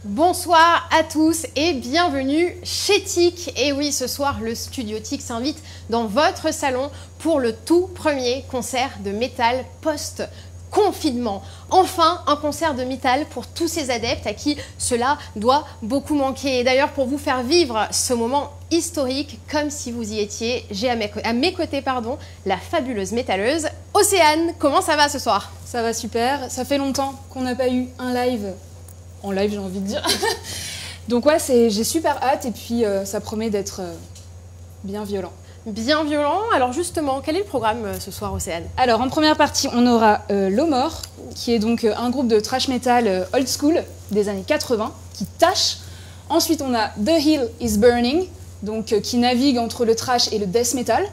Bonsoir à tous et bienvenue chez TIC. Et oui, ce soir, le studio TIC s'invite dans votre salon pour le tout premier concert de métal post-confinement. Enfin, un concert de métal pour tous ces adeptes à qui cela doit beaucoup manquer. Et d'ailleurs, pour vous faire vivre ce moment historique comme si vous y étiez, j'ai à mes côtés la fabuleuse métalleuse Océane. Comment ça va ce soir? Ça va super, ça fait longtemps qu'on n'a pas eu un live. En live, j'ai envie de dire. Donc ouais, j'ai super hâte et puis ça promet d'être bien violent. Bien violent. Alors justement, quel est le programme ce soir, Océane? Alors en première partie, on aura Lomor, qui est donc un groupe de thrash metal old school des années 80, qui tâche. Ensuite, on a The Hill is Burning, donc qui navigue entre le thrash et le death metal.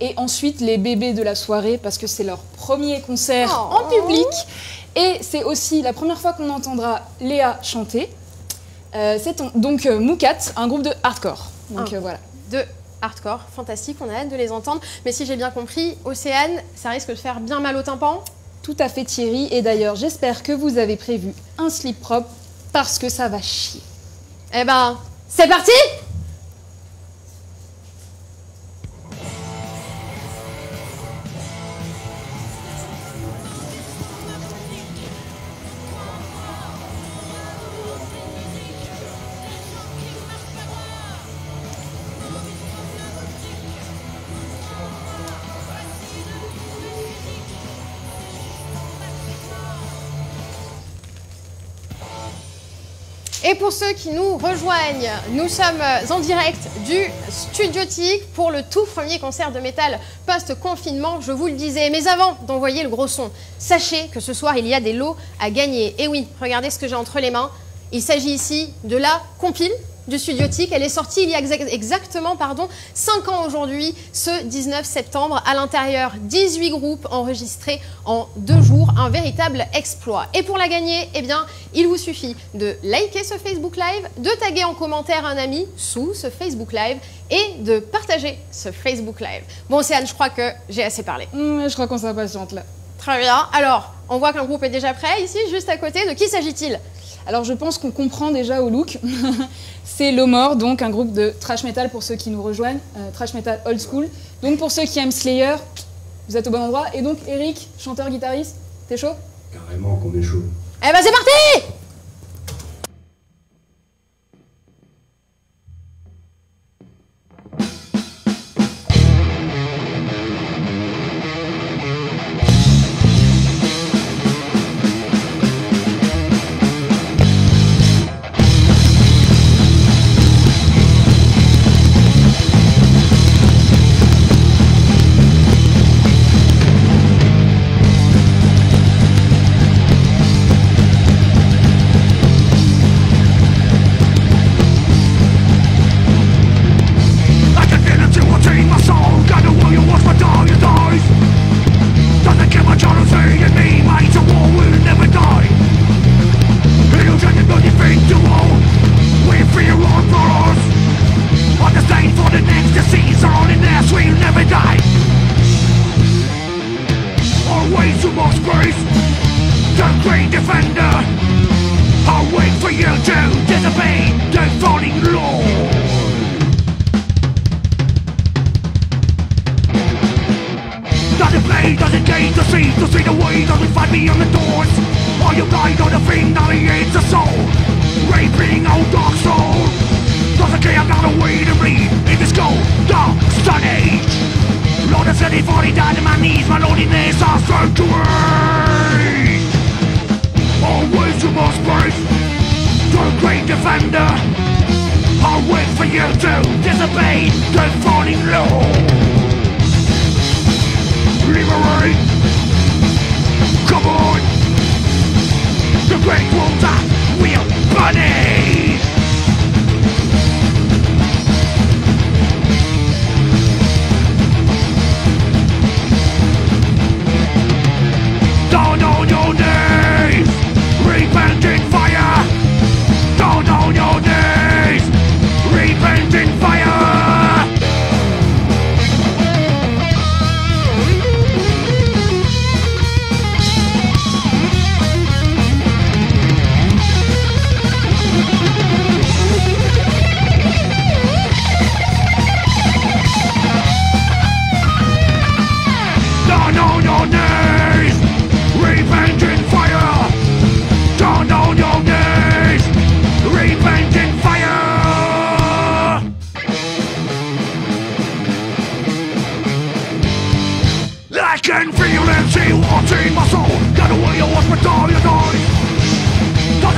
Et ensuite, les bébés de la soirée, parce que c'est leur premier concert en public. Et c'est aussi la première fois qu'on entendra Léa chanter. C'est donc Moukat, un groupe de hardcore. Donc voilà. De hardcore, fantastique, on a hâte de les entendre. Mais si j'ai bien compris, Océane, ça risque de faire bien mal au tympan? Tout à fait Thierry, et d'ailleurs j'espère que vous avez prévu un slip propre, parce que ça va chier. Eh ben, c'est parti! Et pour ceux qui nous rejoignent, nous sommes en direct du Studio TIC pour le tout premier concert de métal post-confinement, je vous le disais. Mais avant d'envoyer le gros son, sachez que ce soir, il y a des lots à gagner. Et oui, regardez ce que j'ai entre les mains. Il s'agit ici de la compile du Studio TIC. Elle est sortie il y a exactement 5 ans aujourd'hui, ce 19 septembre. À l'intérieur, 18 groupes enregistrés en 2 jours, un véritable exploit. Et pour la gagner, eh bien, il vous suffit de liker ce Facebook Live, de taguer en commentaire un ami sous ce Facebook Live et de partager ce Facebook Live. Bon, Océane, je crois que j'ai assez parlé. Je crois qu'on s'impatiente là. Très bien. Alors, on voit qu'un groupe est déjà prêt ici, juste à côté. De qui s'agit-il? Alors je pense qu'on comprend déjà au look. C'est Lomor, donc un groupe de thrash metal pour ceux qui nous rejoignent, thrash metal old school. Donc pour ceux qui aiment Slayer, vous êtes au bon endroit. Et donc Eric, chanteur-guitariste, t'es chaud? Carrément qu'on est chaud. Eh ben c'est parti!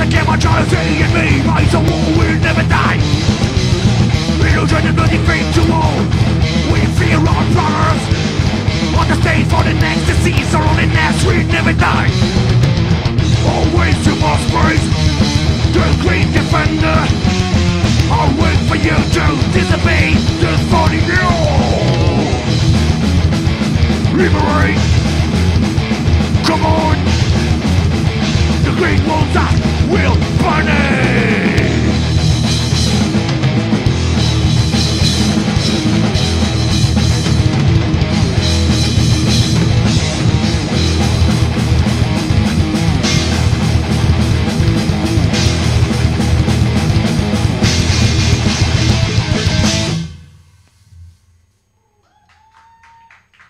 I get my jealousy in me, my soul will never die. Illusion and bloody fate to all. We fear our brothers. On the stage for the next disease, our loneliness will never die. Always you must praise the great defender. I'll wait for you to disobey the falling law. Liberate. Come on. The great wolves that will punish.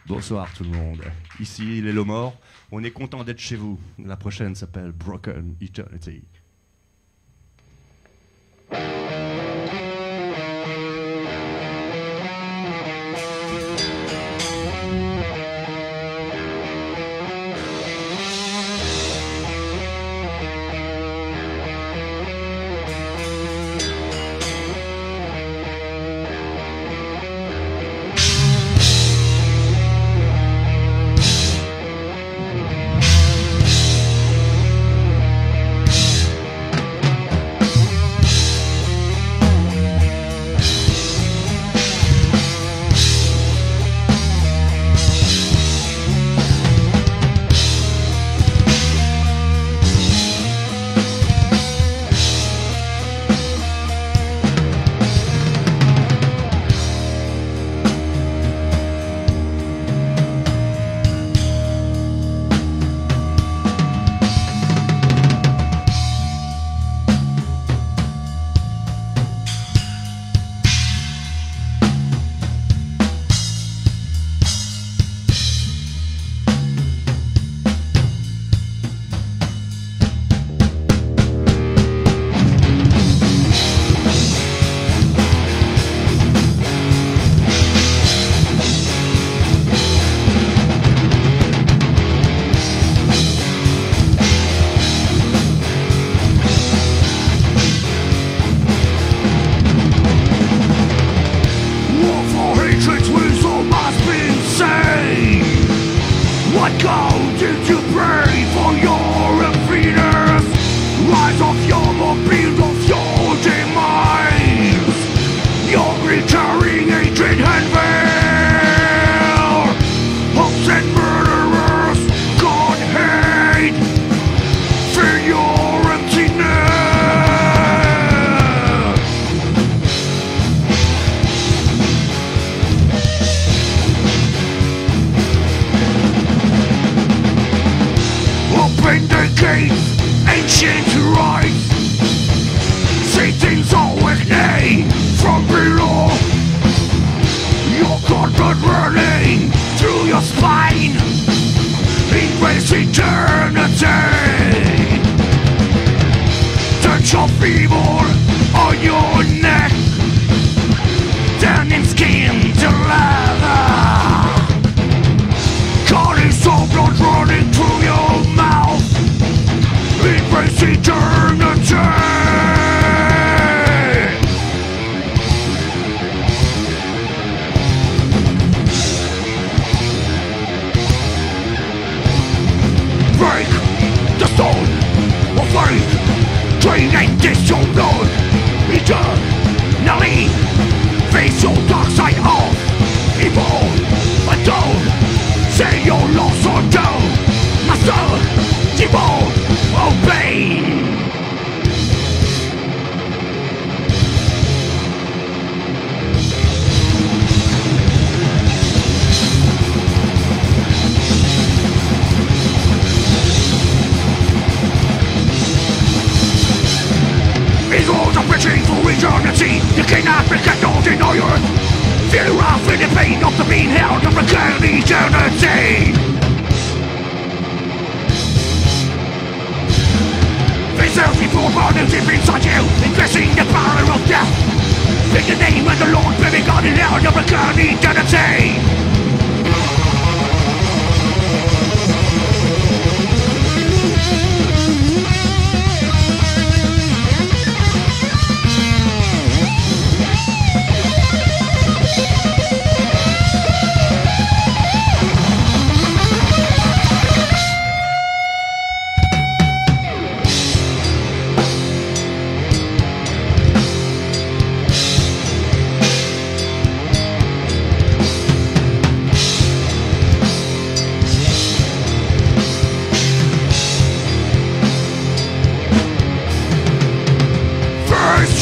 Bonsoir tout le monde, ici les Lomords, on est content d'être chez vous. La prochaine s'appelle Broken Eternity.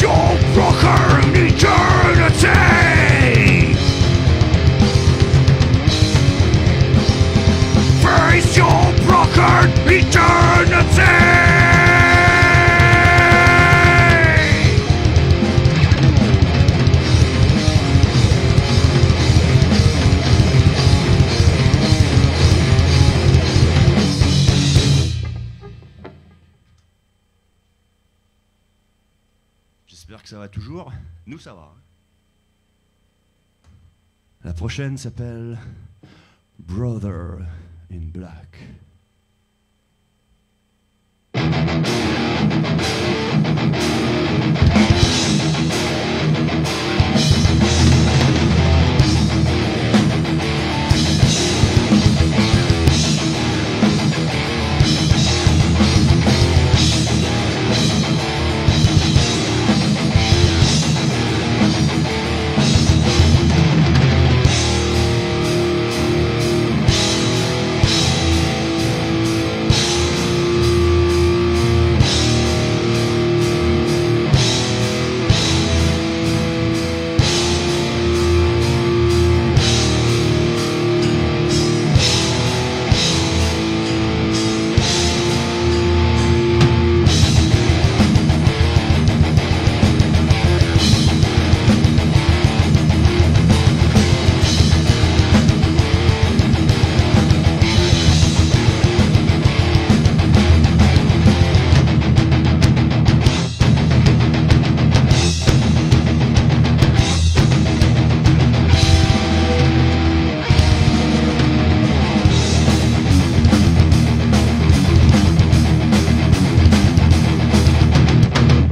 your broken eternity. Face your broken eternity. J'espère que ça va toujours. Nous, ça va. La prochaine s'appelle Brother in Black.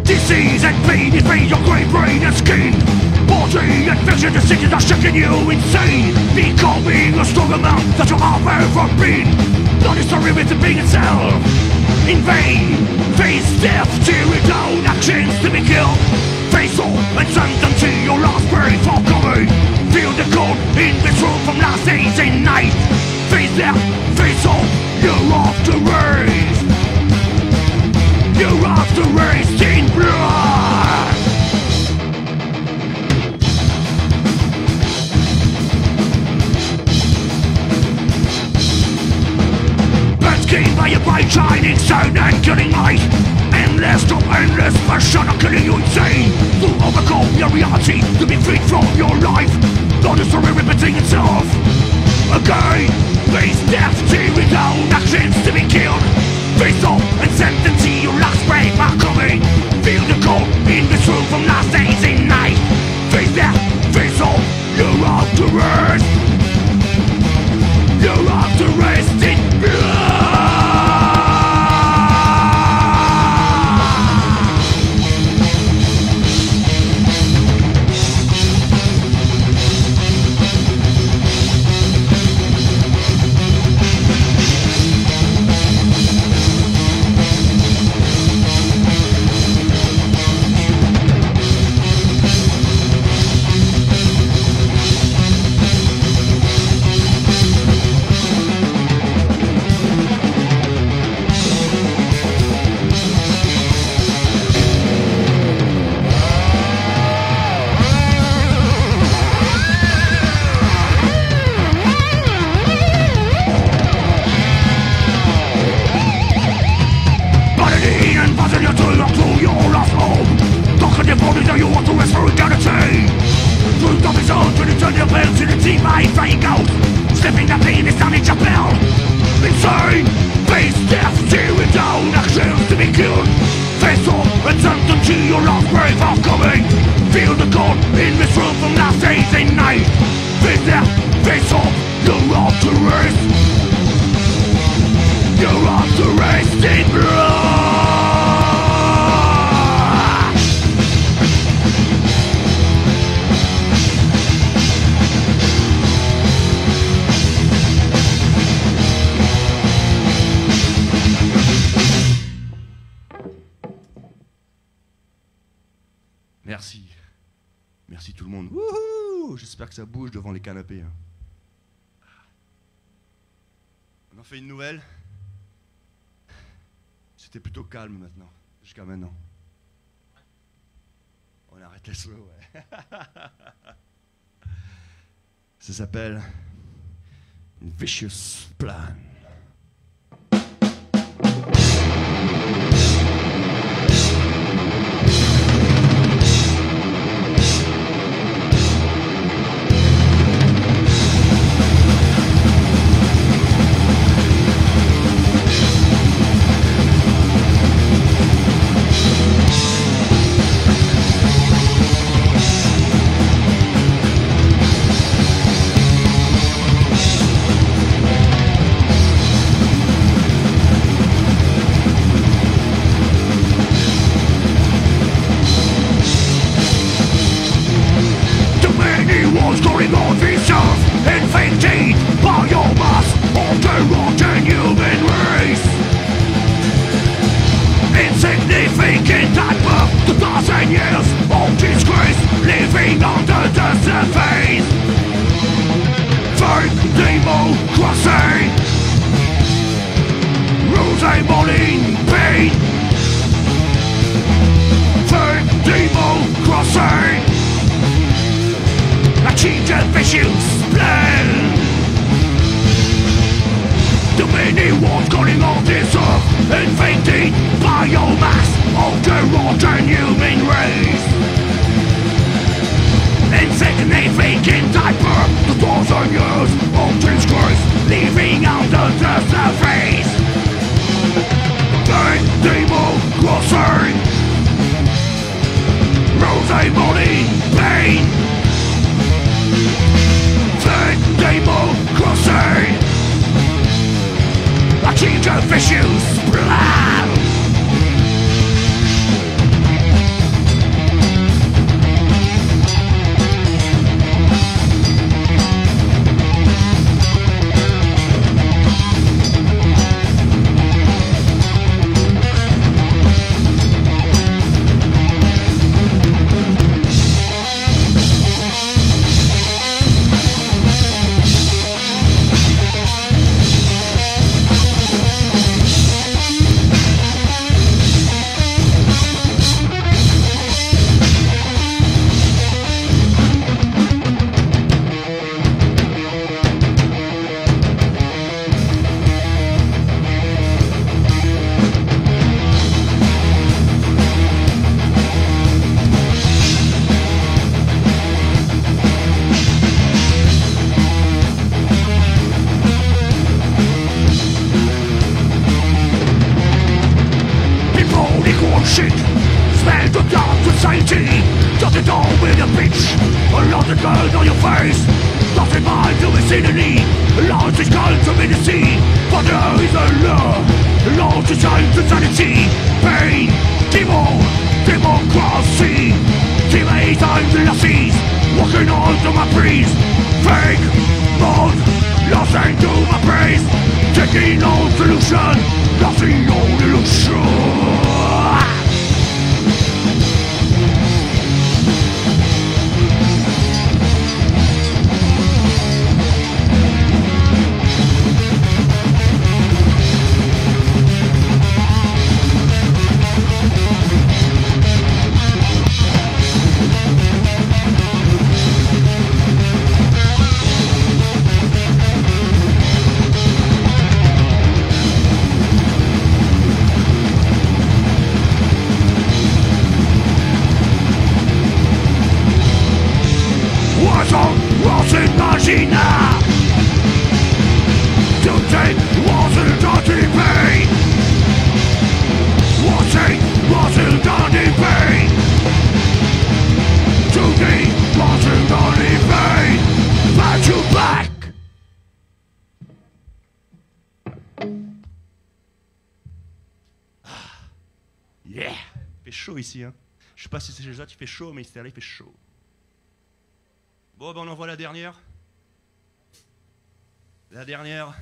Disease and pain invade your grey brain and skin. Body and vision decisions are shaking you insane. Becoming a stronger man that you have ever been. Not history with the being itself. In vain, face death, tearing down actions to be killed. Face all and send them to your last breath for coming. Feel the cold in this room from last days and night. Face death, face all, you're off to raise. You're off to raise in blood. Birds came by a bright shining sun and killing light. Endless to endless passion are killing you insane. To overcome your reality, to be freed from your life. Not a story repeating itself again. Face death, tearing down actions to be killed. Face off and send them to your last breath are coming. Feel the cold in this room from last days and night. Face death, face off, you're off to rest. You're off to rest in blood. Merci. Merci tout le monde. Wouhou! J'espère que ça bouge devant les canapés. Hein. On en fait une nouvelle. C'était plutôt calme maintenant, jusqu'à maintenant. très slow, ouais. Ça s'appelle Vicious Plan. Yeah! Il fait chaud ici, hein. Je sais pas si c'est chez toi, il fait chaud, mais ici, il fait chaud. Bon, ben on envoie la dernière. La dernière.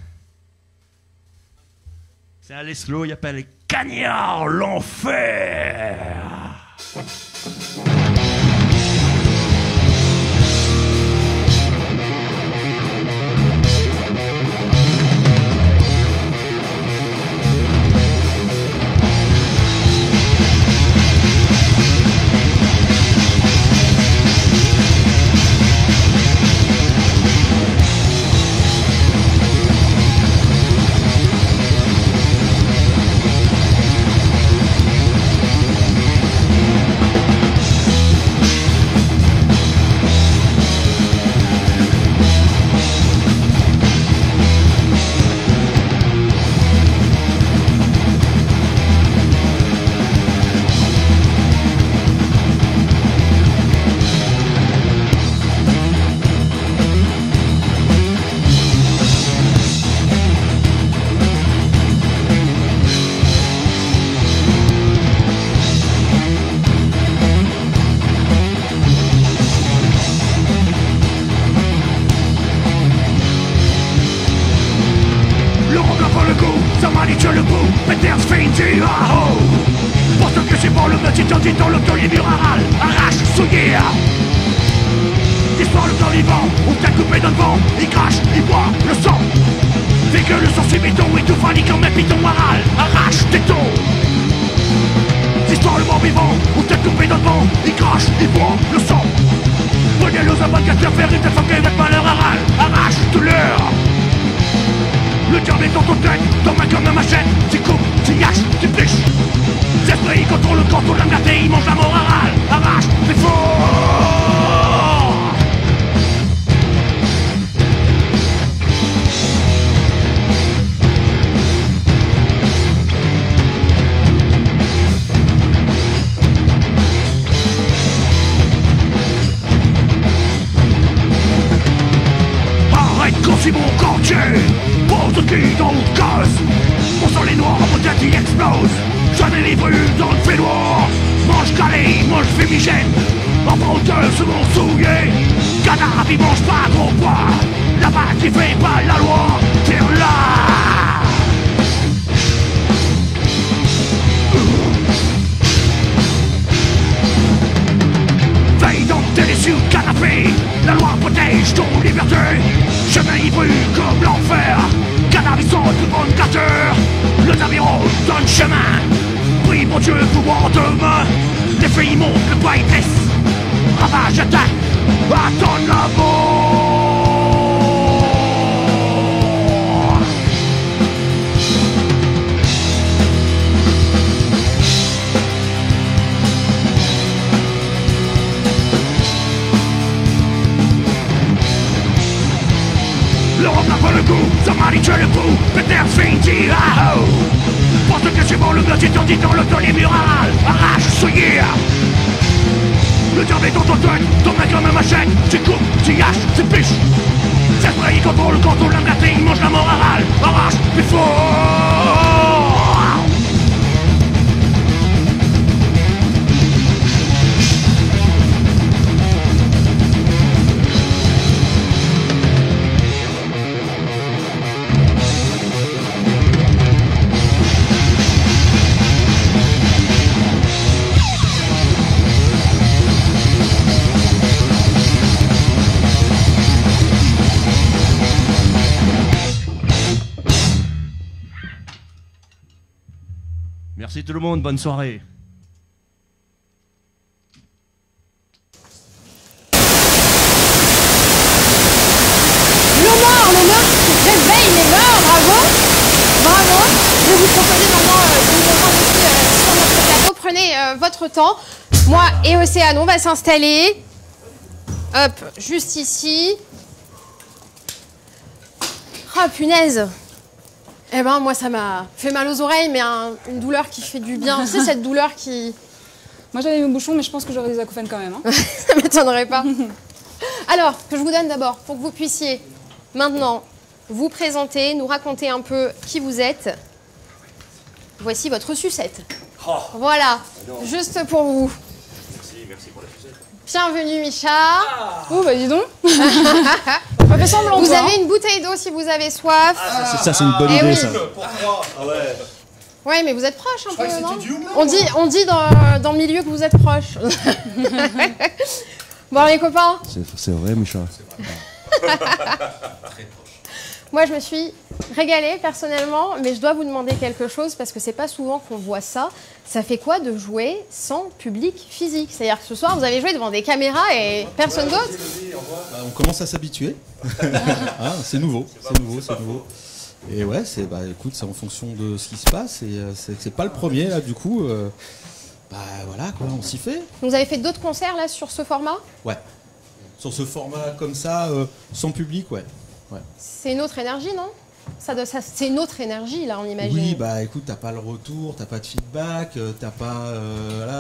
C'est un Leslo, il appelle les Cagnards l'enfer. descendit dans le taulier mural, arrache, souillé. Disparaît le corps vivant, ou t'a coupé dans le vent, il crache, il boit le sang. Fait que le sang c'est béton, et tout fanny comme un piton moral, arrache tes taux. Disparaît le mort vivant, ou t'a coupé dans le vent, il crache, il boit le sang. Prenez les abracadabras, faire une tête foquée, votre malheur râle, arrache tout l'heure. Le diable est dans ton tête, ton main comme un machette, tu coupes, tu haches, tu piches. L'esprit contrôle le corps, ton lame gâtée, il mange la morale, arrache, c'est faux. C'est mon quartier, pose qui dans le gaz. On sent les noirs, peut-être ils explosent. Jamais les bruits dans le fait noir. Mange calé, mange fumigène. Emprunteur se mon souillé. Cadavre, il mange pas gros poids. Là-bas qui fait pas la loi. Tire là. Veille dans tes déçus canapé. La loi protège ton liberté. Chemin il brûle comme l'enfer. Cadavre ils sont de bonne carteur. Le navire donne chemin. Prie mon Dieu pouvoir demain. Les filles montent le poids et laisse. Ravage attaque. Attends la mort. L'Europe n'a pas le goût, ça m'a dit le coup, Peter Finti, ah oh. Pour te cacher bon, le gars t'étendit dans le taulier mural, arrache, souillé. Le diable est dans ton tête, ton main comme un machette, tu coupes, tu haches, tu piches. C'est vrai, il contrôle le canton, l'âme gâtée, il mange la morale, arrache, mais faux. Merci tout le monde, bonne soirée. L'honneur qui réveille les morts, bravo. Bravo. Je vais vous proposer maintenant de nous rejoindre ici sur notre plateau. Prenez votre temps. Moi et Océane, on va s'installer. Hop, juste ici. Ah, punaise. Eh ben, moi, ça m'a fait mal aux oreilles, mais une douleur qui fait du bien. C'est cette douleur qui... Moi, j'avais mes bouchons, mais je pense que j'aurais des acouphènes quand même. Hein. Ça m'étonnerait pas. Alors, que je vous donne d'abord, pour que vous puissiez maintenant vous présenter, nous raconter un peu qui vous êtes. Voici votre sucette. Oh. Voilà, juste pour vous. Merci pour la sucette. Bienvenue, Micha. Oh, bah dis donc. On fait semblant. Vous avez une bouteille d'eau si vous avez soif. Ça, c'est une bonne idée, oui. ça. Ah ouais. Ouais, mais vous êtes proche un peu, non? du houblon, on dit dans le milieu que vous êtes proche. Bon, les copains. C'est vrai, Micha. Moi, je me suis régalée personnellement, mais je dois vous demander quelque chose parce que c'est pas souvent qu'on voit ça. Ça fait quoi de jouer sans public physique? C'est-à-dire que ce soir, vous avez joué devant des caméras et personne d'autre? On commence à s'habituer. Ah, c'est nouveau. Et ouais, écoute, c'est en fonction de ce qui se passe. Et c'est pas le premier là, du coup. Voilà, quoi, on s'y fait. Vous avez fait d'autres concerts là sur ce format? Ouais. Sur ce format comme ça, sans public, ouais. C'est une autre énergie, non? C'est une autre énergie, là, on imagine. Oui, écoute, t'as pas le retour, t'as pas de feedback, t'as pas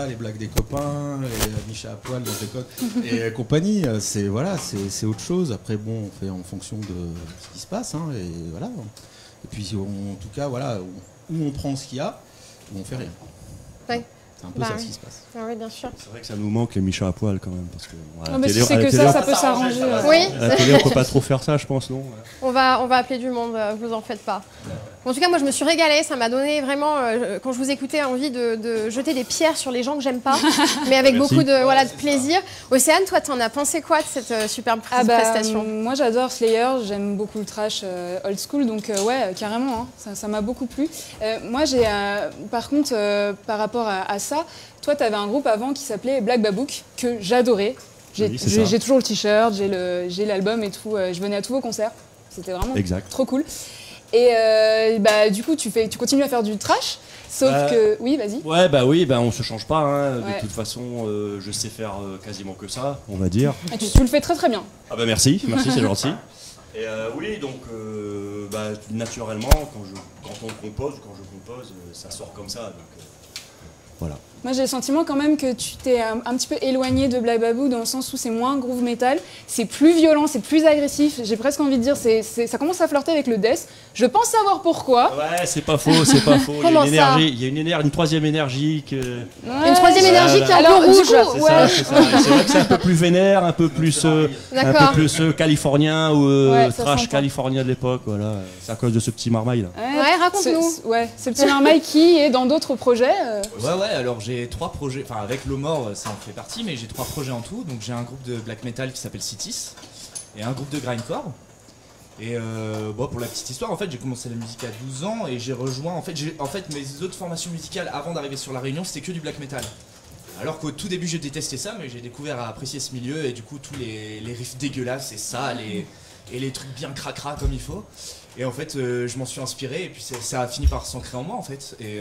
les blagues des copains, les Micha à poil dans tes codes et compagnie. C'est autre chose. Après, bon, on fait en fonction de ce qui se passe, hein, et voilà. Et puis, en tout cas, voilà, où on prend ce qu'il y a, où on fait rien. Ouais. C'est un peu ça ce qui se passe. Ah oui, bien sûr. C'est vrai que ça nous manque les Micha à poil quand même. Parce que, mais si c'est que ça peut s'arranger. Oui. À la télé, on peut pas trop faire ça, je pense, non? On va appeler du monde, vous en faites pas. En tout cas, moi, je me suis régalée. Ça m'a donné vraiment, quand je vous écoutais, envie de jeter des pierres sur les gens que j'aime pas, mais avec Merci. beaucoup de plaisir. Océane, toi, t'en as pensé quoi de cette superbe prestation? Moi j'adore Slayer, j'aime beaucoup le trash old school, donc ouais, carrément, hein, ça m'a beaucoup plu. Moi j'ai, par contre, par rapport à ça, toi t'avais un groupe avant qui s'appelait Black Babook, que j'adorais. Oui, c'est ça. J'ai toujours le t-shirt, j'ai l'album et tout, je venais à tous vos concerts, c'était vraiment Exact. trop cool. Et du coup tu continues à faire du trash, sauf que... Oui, vas-y. Ouais, bah oui, bah on se change pas. Hein. Ouais. De toute façon, je sais faire quasiment que ça, on va dire. Et tu le fais très très bien. Ah bah merci, c'est gentil. Et oui, donc naturellement, quand on compose ou quand je compose, ça sort comme ça. Donc, voilà. Moi j'ai le sentiment quand même que tu t'es un petit peu éloigné de Black Babook dans le sens où c'est moins groove metal, c'est plus violent, c'est plus agressif, j'ai presque envie de dire, ça commence à flirter avec le death. Je pense savoir pourquoi. Ouais, c'est pas faux, c'est pas faux. Comment il y a une énergie, une troisième énergie que. Ouais, Une troisième énergie qui est un alors, peu du rouge. coup, ouais. C'est vrai que c'est un peu plus vénère, un peu plus californien ou Ouais, ça trash s'entend. californien de l'époque. Voilà, c'est à cause de ce petit marmaille là. Ouais, raconte-nous. Ce petit marmaille qui est dans d'autres projets. Ouais, alors j'ai 3 projets, enfin avec Lomor ça en fait partie, mais j'ai 3 projets en tout. Donc j'ai un groupe de black metal qui s'appelle Citis et un groupe de grindcore. Et pour la petite histoire, en fait j'ai commencé la musique à 12 ans et j'ai rejoint, en fait mes autres formations musicales avant d'arriver sur La Réunion c'était que du black metal. Alors qu'au tout début je détestais ça, mais j'ai découvert à apprécier ce milieu et du coup tous les riffs dégueulasses et sales et les trucs bien cracra comme il faut. Et en fait, je m'en suis inspiré et puis ça a fini par s'ancrer en moi en fait. Et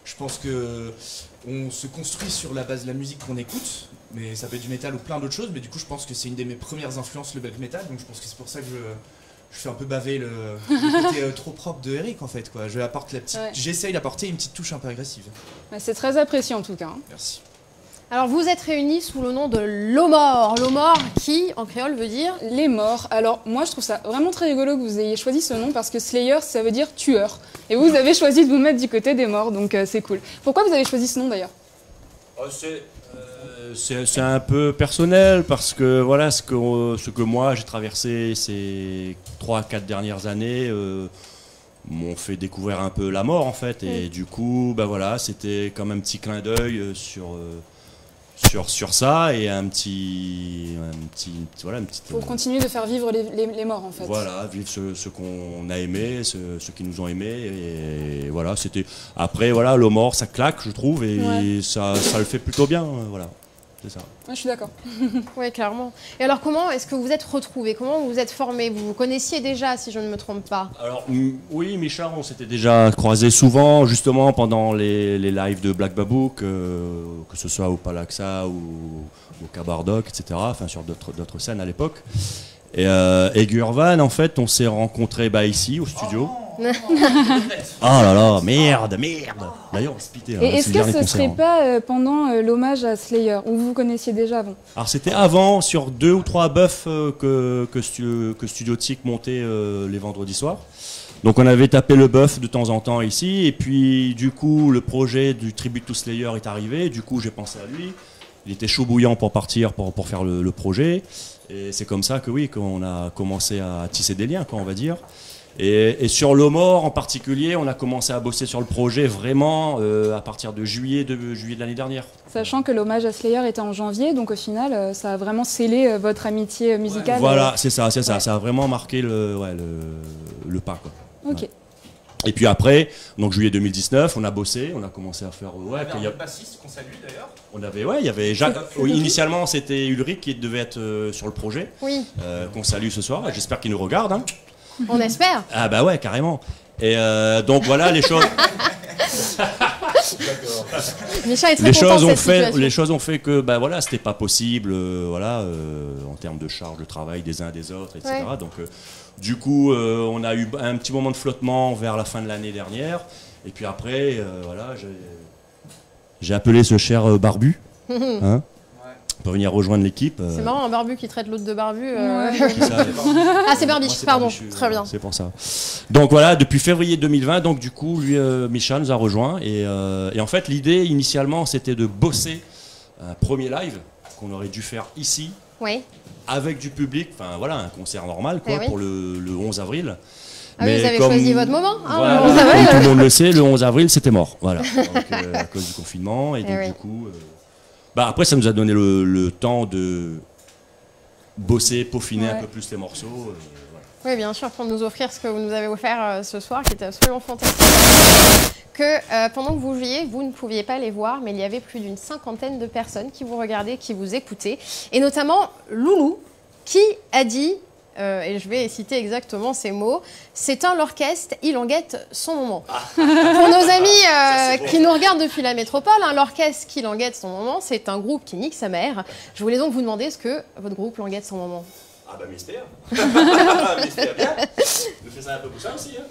je pense que on se construit sur la base de la musique qu'on écoute, mais ça peut être du métal ou plein d'autres choses. Mais du coup, je pense que c'est une de mes premières influences, le black metal. Donc je pense que c'est pour ça que je fais un peu baver le côté trop propre de Eric en fait. Quoi. J'essaye d'apporter une petite touche un peu agressive. Ouais, c'est très apprécié en tout cas. Hein. Merci. Alors, vous êtes réunis sous le nom de Lomor. Lomor, qui, en créole, veut dire... Les morts. Alors moi je trouve ça vraiment très rigolo que vous ayez choisi ce nom parce que Slayer ça veut dire tueur. Et vous avez choisi de vous mettre du côté des morts, donc c'est cool. Pourquoi vous avez choisi ce nom d'ailleurs? C'est un peu personnel parce que voilà ce que moi j'ai traversé ces 3-4 dernières années m'ont fait découvrir un peu la mort en fait et du coup bah voilà c'était comme un petit clin d'œil sur ça et un petit Pour continuer de faire vivre les morts en fait. voilà, vivre ce qu'on a aimé, ceux qui nous ont aimés et voilà, c'était après voilà, le mort ça claque je trouve et ça le fait plutôt bien, voilà. C'est ça. Ouais, je suis d'accord. Oui, clairement. Et alors, comment est-ce que vous êtes retrouvés? Comment vous vous êtes formés? Vous vous connaissiez déjà, si je ne me trompe pas? Alors, oui, Micha, on s'était déjà croisés souvent, justement, pendant les lives de Black Babook, que ce soit au Palaxa ou au Cabardoc, etc., enfin, sur d'autres scènes à l'époque. Et Gurvan, en fait, on s'est rencontrés ici, au studio. Oh là là, merde. D'ailleurs, on se pitait. Et est-ce que ce serait pas pendant l'hommage à Slayer, ou vous vous connaissiez déjà avant? Alors c'était avant, sur 2 ou 3 buffs que Studio Tic montait les vendredis soirs. Donc on avait tapé le buff de temps en temps ici, et puis du coup le projet du Tribute to Slayer est arrivé, du coup j'ai pensé à lui. Il était chaud bouillant pour partir, pour faire le projet. Et c'est comme ça que oui, qu'on a commencé à tisser des liens, quoi, on va dire. Et sur Lomor en particulier, on a commencé à bosser sur le projet vraiment à partir de juillet de l'année dernière. Sachant que l'hommage à Slayer était en janvier, donc au final, ça a vraiment scellé votre amitié musicale. Voilà, c'est ça. Ça a vraiment marqué le pas, quoi. Ok. Ouais. Et puis après, donc juillet 2019, on a bossé, on a commencé à faire. On avait un bassiste qu'on salue d'ailleurs. Il y avait Jacques. Initialement, c'était Ulrich qui devait être sur le projet. Oui. Qu'on salue ce soir. J'espère qu'il nous regarde. Hein. On espère. Ah bah ouais, carrément. Et donc voilà les choses. Micha est très content de cette situation. Les choses ont fait que bah voilà, c'était pas possible, en termes de charge de travail des uns des autres, etc. Ouais. Donc du coup, on a eu un petit moment de flottement vers la fin de l'année dernière. Et puis après, voilà, j'ai appelé ce cher barbu. Hein, pour venir rejoindre l'équipe. C'est marrant, un barbu qui traite l'autre de barbu. Ouais. Ah, c'est Barbiche, pardon. Très bien. C'est pour ça. Donc voilà, depuis février 2020, donc du coup, lui, Micha nous a rejoint. Et en fait, l'idée initialement, c'était de bosser un premier live qu'on aurait dû faire ici, oui, avec du public. Enfin voilà, un concert normal quoi, pour le 11 avril. Ah oui, vous avez choisi votre moment. Hein, voilà, le 11 comme avril. tout le monde le sait, le 11 avril, c'était mort. Voilà. Donc, à cause du confinement. Et donc, oui. du coup, après, ça nous a donné le temps de bosser, peaufiner un peu plus les morceaux. Voilà. Oui, bien sûr, pour nous offrir ce que vous nous avez offert ce soir, qui était absolument fantastique. Que pendant que vous jouiez, vous ne pouviez pas les voir, mais il y avait plus d'une 50aine de personnes qui vous regardaient, qui vous écoutaient, et notamment Loulou, qui a dit, et je vais citer exactement ces mots, c'est l'orchestre, il en guette son moment. Pour nos amis qui nous regardent depuis la métropole, l'orchestre qui en guette son moment, c'est un groupe qui nique sa mère. Je voulais donc vous demander ce que votre groupe en guette son moment. Ah bah Mister. Mister, bien. Nous fait ça un peu pour ça aussi. Hein.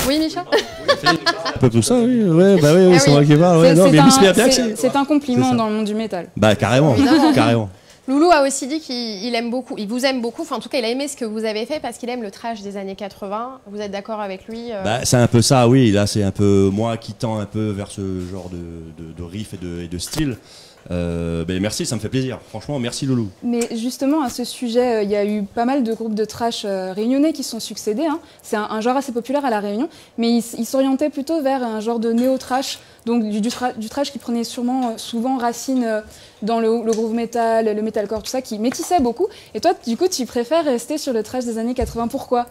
Oui, Micha. Un peu tout ça, oui. Ouais, bah oui, Ah c'est oui. moi qui parle. Ouais, non, mais Mister bien. C'est un compliment C'est ça. dans le monde du métal. Bah carrément, Évidemment. carrément. Loulou a aussi dit qu'il aime beaucoup, il vous aime beaucoup, enfin en tout cas il a aimé ce que vous avez fait parce qu'il aime le trash des années 80. Vous êtes d'accord avec lui Bah, c'est un peu ça, oui. Là, c'est un peu moi qui tend un peu vers ce genre de riff et de style. Ben merci, ça me fait plaisir. Franchement, merci Loulou. Mais justement, à ce sujet, il y a eu pas mal de groupes de trash réunionnais qui se sont succédés. Hein. C'est un genre assez populaire à La Réunion, mais ils s'orientaient plutôt vers un genre de néo-trash, donc du trash qui prenait souvent racine dans le groove metal, le metalcore, tout ça, qui métissait beaucoup. Et toi, du coup, tu préfères rester sur le trash des années 80. Pourquoi ?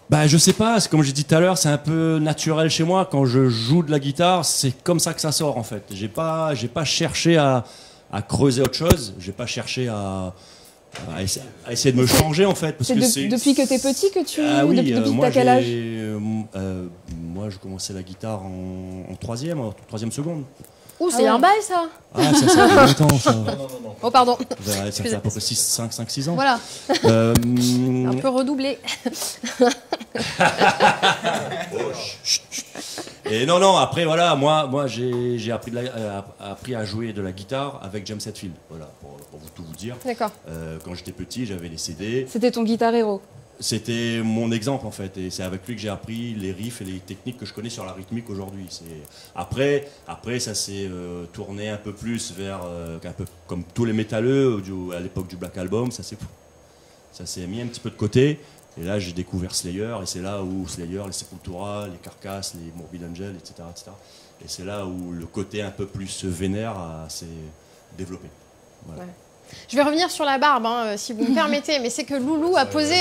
Bah je sais pas, comme j'ai dit tout à l'heure, c'est un peu naturel chez moi. Quand je joue de la guitare, c'est comme ça que ça sort en fait. J'ai pas cherché à creuser autre chose. J'ai pas cherché à essayer de me changer en fait. Parce que c'est depuis que t'es petit que tu... Ah oui, depuis moi, t'as quel âge moi je commençais la guitare en troisième seconde. Ouh, c'est un bail ça. Ah ça fait longtemps ça. Oh pardon. Ça fait à peu près 5-6 ans. Voilà. Un peu redoublé. Et non, après voilà, moi j'ai appris à jouer de la guitare avec James Hetfield, voilà, pour tout vous dire. D'accord. Quand j'étais petit, j'avais les CD. C'était ton guitar héros. C'était mon exemple en fait, et c'est avec lui que j'ai appris les riffs et les techniques que je connais sur la rythmique aujourd'hui. Après ça s'est tourné un peu plus vers, un peu comme tous les métalleux à l'époque du Black Album, ça s'est mis un petit peu de côté. Et là, j'ai découvert Slayer, et c'est là où Slayer, les Sepultura, les Carcass, les Morbid Angel, etc. Et c'est là où le côté un peu plus vénère s'est développé. Voilà. Ouais. Je vais revenir sur la barbe, si vous me permettez, mais c'est que Loulou a posé...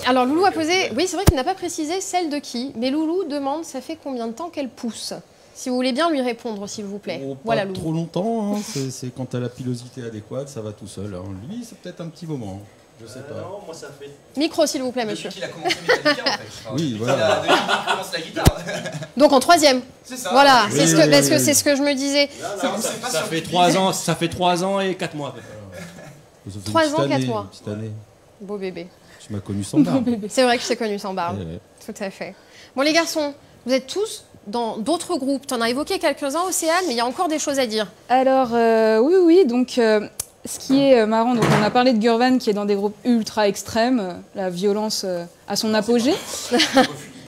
Alors Loulou a posé... Oui, c'est vrai qu'il n'a pas précisé celle de qui, mais Loulou demande ça fait combien de temps qu'elle pousse. Si vous voulez bien lui répondre, s'il vous plaît. Pas Voilà, Loulou. trop longtemps, hein. C'est quand t'as la pilosité adéquate, ça va tout seul. Hein. Lui, c'est peut-être un petit moment. Je sais pas. Non, moi ça fait... Micro, s'il vous plaît, monsieur. Depuis qu'il a commencé Metallica, en fait. Enfin, Oui, depuis voilà. qu'il commence la guitare. Donc en troisième. C'est ça. Voilà, Oui, c'est ce que, oui, parce que oui. c'est ce que je me disais. Ça fait 3 ans, ça fait 3 ans et 4 mois. Ça fait 3 une ans, petite 4 année, mois. une petite année. Beau bébé. Tu m'as connu sans barbe. C'est vrai que je t'ai connu sans barbe. Ouais. Tout à fait. Bon, les garçons, vous êtes tous dans d'autres groupes. Tu en as évoqué quelques-uns, Océane, mais il y a encore des choses à dire. Alors, oui, donc ce qui est marrant, donc on a parlé de Gurvan qui est dans des groupes ultra extrêmes, la violence à son apogée.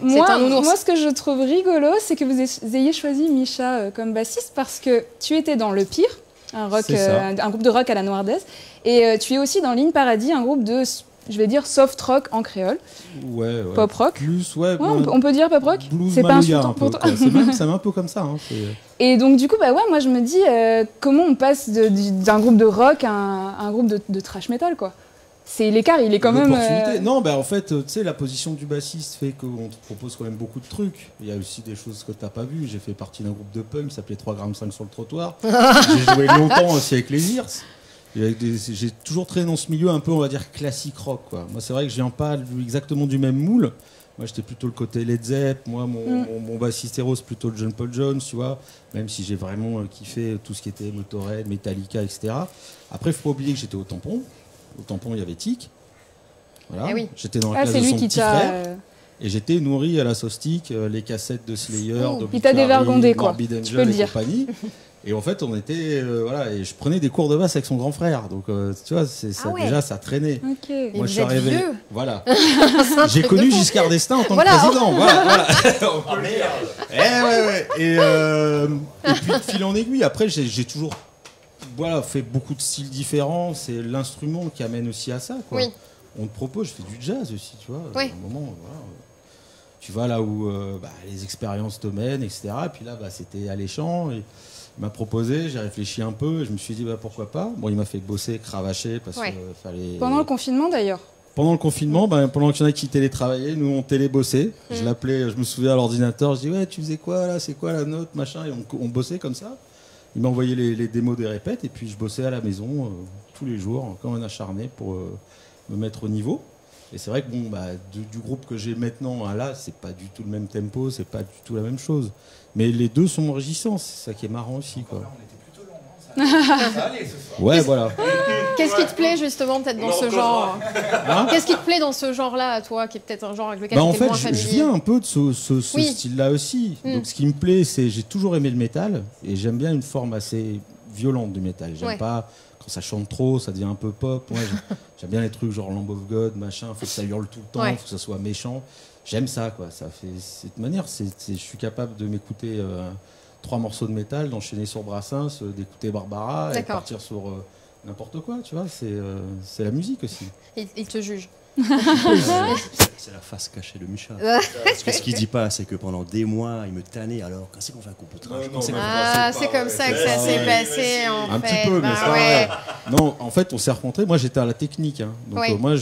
un nounours. Moi, ce que je trouve rigolo, c'est que vous ayez choisi Misha comme bassiste parce que tu étais dans Le Pire, un groupe de rock à la Noirdesse, et tu es aussi dans Ligne Paradis, un groupe de, je vais dire, soft rock en créole. Ouais. Pop rock. Plus, Ouais, on peut dire pop rock. Blues C'est pas Maloya, insultant un peu, pour toi. quoi. C'est un peu comme ça. Hein. Et donc du coup, moi je me dis comment on passe d'un groupe de rock à un groupe de trash metal, quoi. C'est l'écart, il est quand même. Non, en fait, tu sais, la position du bassiste fait qu'on te propose quand même beaucoup de trucs. Il y a aussi des choses que t'as pas vues. J'ai fait partie d'un groupe de punk qui s'appelait 3,5 grammes sur le trottoir. J'ai joué longtemps aussi avec les Ears. J'ai toujours traîné dans ce milieu un peu, on va dire, classique rock, quoi. Moi, c'est vrai que je viens pas exactement du même moule. Moi, j'étais plutôt le côté Led Zepp. Moi, mon bassiste héros, c'est plutôt John Paul Jones, tu vois. Même si j'ai vraiment kiffé tout ce qui était Motorhead, Metallica, etc. Après, il faut pas oublier que j'étais au Tampon. Au Tampon, il y avait Tic. Voilà. Eh oui. J'étais dans la classe c'est de lui son qui petit t'a. frère. Et j'étais nourri à la sauce Tic, les cassettes de Slayer, Il t'a dévergondé, quoi. Morbid Tu Angel peux le et dire. compagnie. Et en fait, on était, voilà, et je prenais des cours de basse avec son grand frère. Donc, tu vois, ouais. déjà, ça traînait. Ok. Et Moi, vous je suis êtes arrivé. vieux. Voilà. C'est un J'ai truc connu de fou. Giscard d'Estaing en tant Voilà. que président. Voilà. On peut le dire. Ouais. Et puis, de fil en aiguille, après, j'ai toujours fait beaucoup de styles différents. C'est l'instrument qui amène aussi à ça, quoi. Oui. on te propose, je fais du jazz aussi, tu vois. Oui. À un moment, voilà, tu vas là où les expériences te mènent, etc. Et puis là, c'était alléchant. Et il m'a proposé, j'ai réfléchi un peu, et je me suis dit pourquoi pas. Bon, il m'a fait bosser, cravacher, parce Ouais. que fallait. Pendant le confinement d'ailleurs. Pendant le confinement, pendant qu'il y en a qui télétravaillaient, nous on télébossait. Je l'appelais, je me souviens à l'ordinateur, je dis ouais, tu faisais quoi là, c'est quoi la note, machin, et on bossait comme ça. Il m'a envoyé les démos des répètes, et puis je bossais à la maison tous les jours, comme un acharné, pour me mettre au niveau. Et c'est vrai que du groupe que j'ai maintenant à là, c'est pas du tout le même tempo, c'est pas du tout la même chose. Mais les deux sont enrichissants, c'est ça qui est marrant aussi, quoi. On était plutôt lent, hein, ça allait ce soir. Ouais, voilà. Qu'est-ce qui te plaît justement peut-être dans ce genre Qu'est-ce qui te plaît dans ce genre-là à toi, qui est peut-être un genre avec lequel En tu es fait, moins je familier? viens un peu de ce Oui. style-là aussi. Donc, ce qui me plaît, c'est j'ai toujours aimé le métal et j'aime bien une forme assez violente du métal. J'aime pas quand ça chante trop, ça devient un peu pop. Moi, j'aime bien les trucs genre Lamb of God, machin. Faut que ça hurle tout le temps, faut que ça soit méchant. J'aime ça, quoi. Ça fait cette manière. Je suis capable de m'écouter 3 morceaux de métal, d'enchaîner sur Brassens, d'écouter Barbara et partir sur n'importe quoi. Tu vois, c'est la musique aussi. Il te juge. C'est la face cachée de Micha. Parce que ce qu'il dit pas, c'est que pendant des mois, il me tannait. Alors, quand c'est qu'on fait un compotrage? C'est comme ça que ça s'est passé en un fait. petit peu, mais Bah c'est pas ouais. vrai. Non, en fait, on s'est rencontrés. Moi, j'étais à la technique. Hein. Donc, Oui. moi,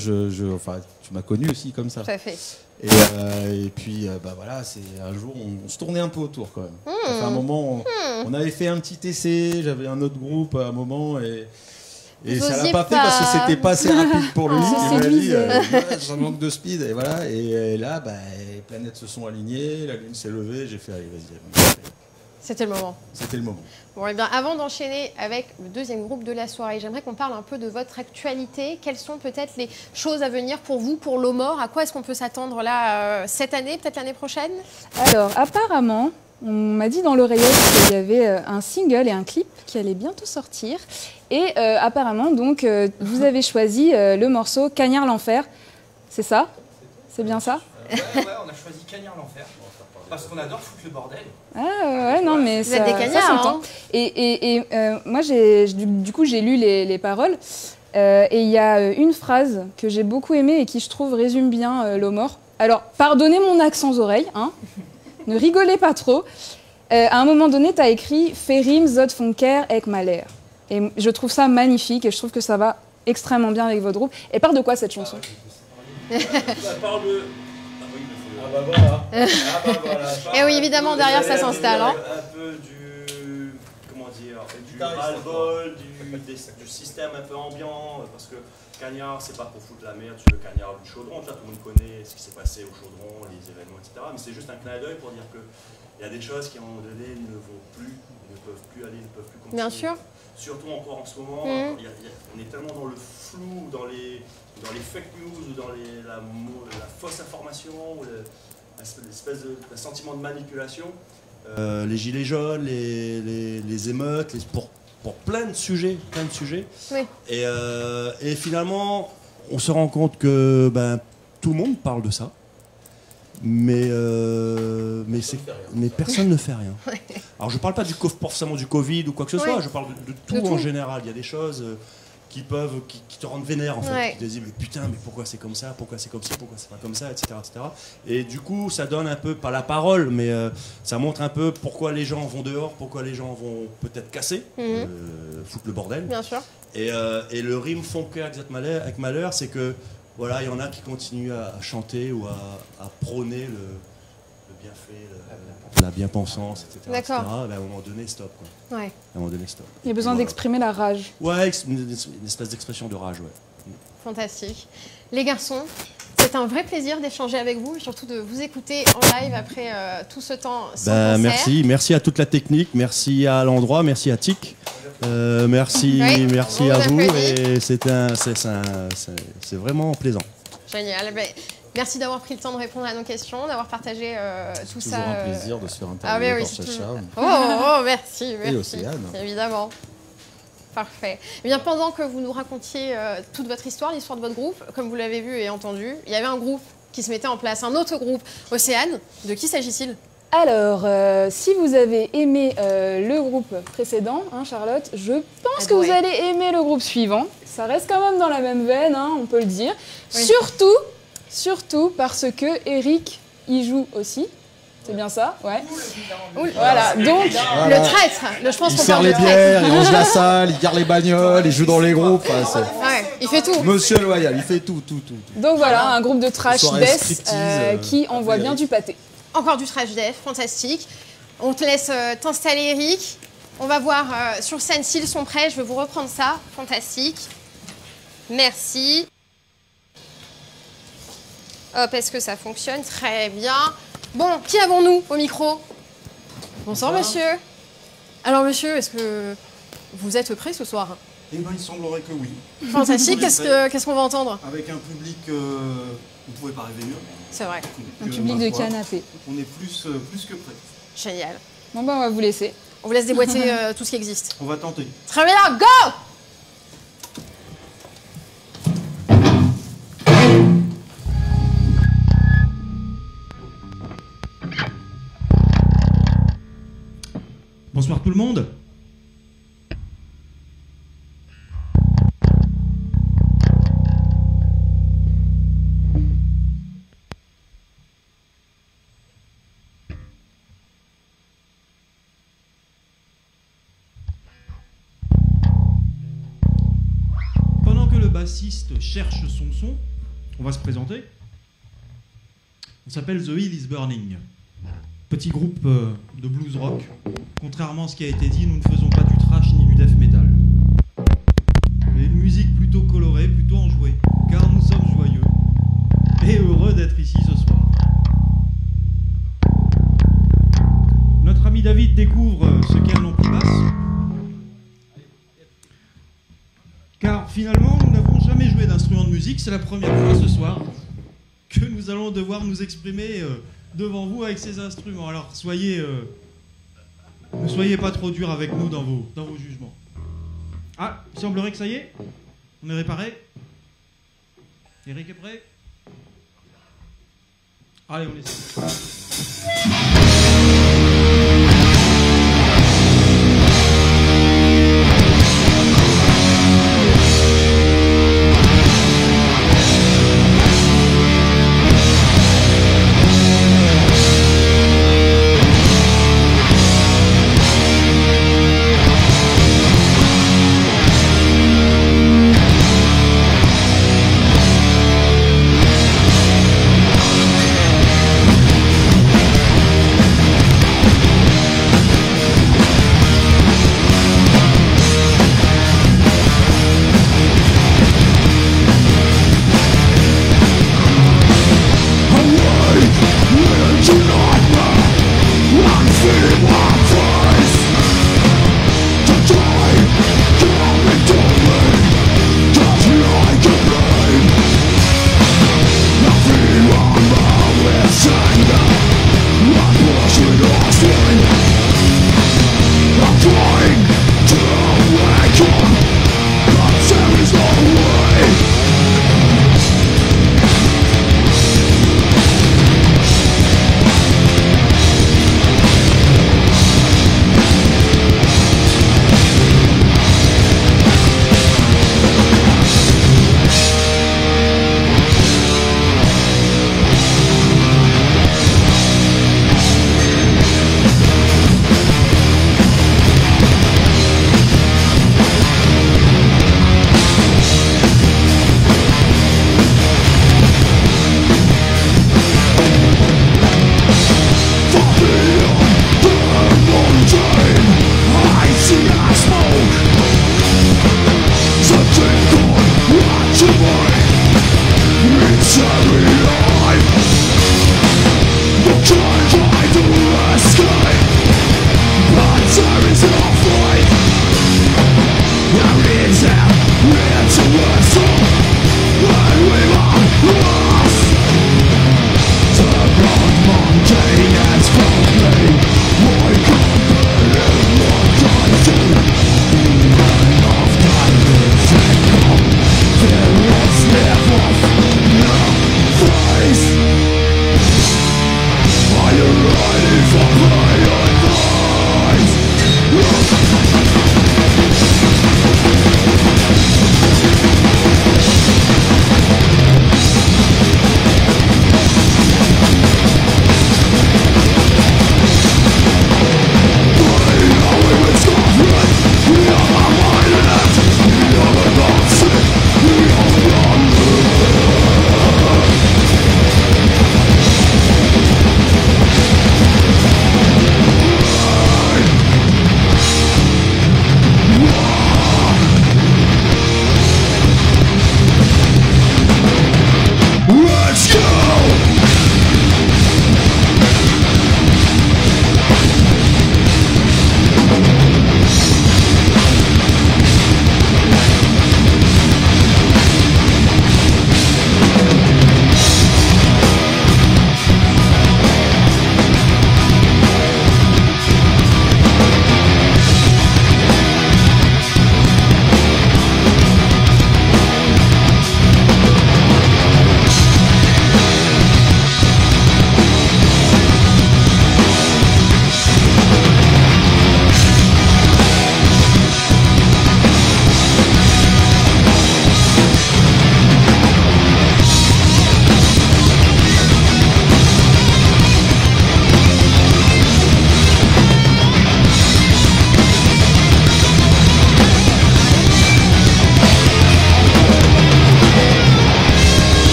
enfin, tu m'as connu aussi comme ça. Tout à fait. Et puis, voilà, c'est un jour, on se tournait un peu autour quand même. Ça fait un moment, on avait fait un petit essai. J'avais un autre groupe à un moment et Vous ça l'a osiez pas fait parce que c'était pas assez rapide pour lui. Oh. Il m'a dit, séduisait. ça manque de speed. Et voilà. Et là, les planètes se sont alignées, la lune s'est levée. J'ai fait, allez, vas-y. C'était le moment. C'était le moment. Bon, et bien, avant d'enchaîner avec le deuxième groupe de la soirée, j'aimerais qu'on parle un peu de votre actualité. Quelles sont peut-être les choses à venir pour vous, pour l'Omor? À quoi est-ce qu'on peut s'attendre là cette année, peut-être l'année prochaine? Alors apparemment, on m'a dit dans l'oreillette qu'il y avait un single et un clip qui allait bientôt sortir. Et apparemment, donc, vous avez choisi le morceau Cagnard l'Enfer. C'est ça? C'est bien ça? Ouais, on a choisi Cagnard l'Enfer. Parce qu'on adore foutre le bordel. Ah ouais, non, mais Vous ça, êtes des ça cagnards, s'entend. hein. Et moi, du coup, j'ai lu les paroles. Et il y a une phrase que j'ai beaucoup aimée et qui, je trouve, résume bien l'Omor. Alors, pardonnez mon accent aux oreilles, hein. Ne rigolez pas trop. À un moment donné, tu as écrit « Ferim zot funker ek maler ». Et je trouve ça magnifique et je trouve que ça va extrêmement bien avec votre groupe. Et parle de quoi cette chanson? Et oui, évidemment, derrière, ça s'installe. Hein. Un peu du ras-le-bol, du système un peu ambiant, parce que Cagnard, c'est pas pour foutre la merde sur le Cagnard du chaudron. Tout le monde connaît ce qui s'est passé au chaudron, les événements, etc. Mais c'est juste un clin d'œil pour dire qu'il y a des choses qui, à un moment donné, ne vont plus, ne peuvent plus aller, ne peuvent plus continuer. Bien sûr. Surtout encore en ce moment, on est tellement dans le flou, dans les fake news, ou dans la fausse information, ou l'espèce de sentiment de manipulation. Les gilets jaunes, les émeutes, pour plein de sujets. Oui. Et finalement, on se rend compte que tout le monde parle de ça. Mais personne ne fait rien. Alors je parle pas forcément du Covid ou quoi que ce soit, je parle de tout en général. Il y a des choses qui te rendent vénère en fait. Tu te dis mais putain, mais pourquoi c'est comme ça, pourquoi c'est comme ça, pourquoi c'est pas comme ça, etc., etc. Et du coup ça donne un peu, pas la parole, mais ça montre un peu pourquoi les gens vont dehors, pourquoi les gens vont peut-être casser, foutre le bordel. Bien sûr. Et le rime funker avec malheur, c'est que voilà, il y en a qui continuent à chanter ou à prôner le bienfait, la bien-pensance, etc. D'accord. À un moment donné, stop. Quoi. Ouais. À un moment donné, stop. Il y a besoin d'exprimer la rage. Ouais, une espèce d'expression de rage, ouais. Fantastique. Les garçons, c'est un vrai plaisir d'échanger avec vous et surtout de vous écouter en live après tout ce temps sans concert. Merci à toute la technique, merci à l'endroit, merci à Tic. Merci à vous et c'est vraiment plaisant. Génial. Merci d'avoir pris le temps de répondre à nos questions, d'avoir partagé tout ça. C'est toujours un plaisir de se faire interviewer par Chacha. Merci. Et Océane. Évidemment. Parfait. Eh bien, pendant que vous nous racontiez toute votre histoire, l'histoire de votre groupe, comme vous l'avez vu et entendu, il y avait un groupe qui se mettait en place, un autre groupe, Océane. De qui s'agit-il ? Alors, si vous avez aimé le groupe précédent, hein, Charlotte, je pense que vous allez aimer le groupe suivant. Ça reste quand même dans la même veine, hein, on peut le dire. Oui. Surtout parce que Eric y joue aussi. C'est bien ça, ouais. Ouh, Voilà, donc Le traître, je pense Il qu'on sert parle de les traître. bières, il range la salle, il garde les bagnoles, il joue dans les groupes. Enfin, c'est- Ouais, il fait tout. Monsieur Loyal, il fait tout. Donc voilà, un groupe de trash Soirée death striptease, qui envoie bien du pâté. Encore du trash death, fantastique. On te laisse t'installer, Eric. On va voir sur scène s'ils sont prêts. Je vais vous reprendre ça. Fantastique. Merci. Hop, est-ce que ça fonctionne? Très bien. Bon, qui avons-nous au micro? Bonsoir, monsieur. Alors, monsieur, est-ce que vous êtes prêt ce soir? Eh ben, il semblerait que oui. Fantastique. Qu'est-ce qu'on va entendre? Avec un public, vous ne pouvez pas rêver mieux. C'est vrai. Un Que, public ma de foi, canapé. On est plus que prêt. Génial. Bon bah on va vous laisser. On vous laisse déboîter tout ce qui existe. On va tenter. Très bien, go! Bonsoir tout le monde. Pendant que le bassiste cherche son son, on va se présenter. On s'appelle The Hill is Burning. Petit groupe de blues rock. Contrairement à ce qui a été dit, nous ne faisons pas du thrash ni du death metal. Mais une musique plutôt colorée, plutôt enjouée, car nous sommes joyeux et heureux d'être ici ce soir. Notre ami David découvre ce qu'est un ampli basse. Car finalement, nous n'avons jamais joué d'instrument de musique, c'est la première fois ce soir que nous allons devoir nous exprimer devant vous avec ces instruments. Alors ne soyez pas trop durs avec nous dans vos jugements. Ah, il semblerait que ça y est, on est réparé. Eric est prêt? Allez, on essaie.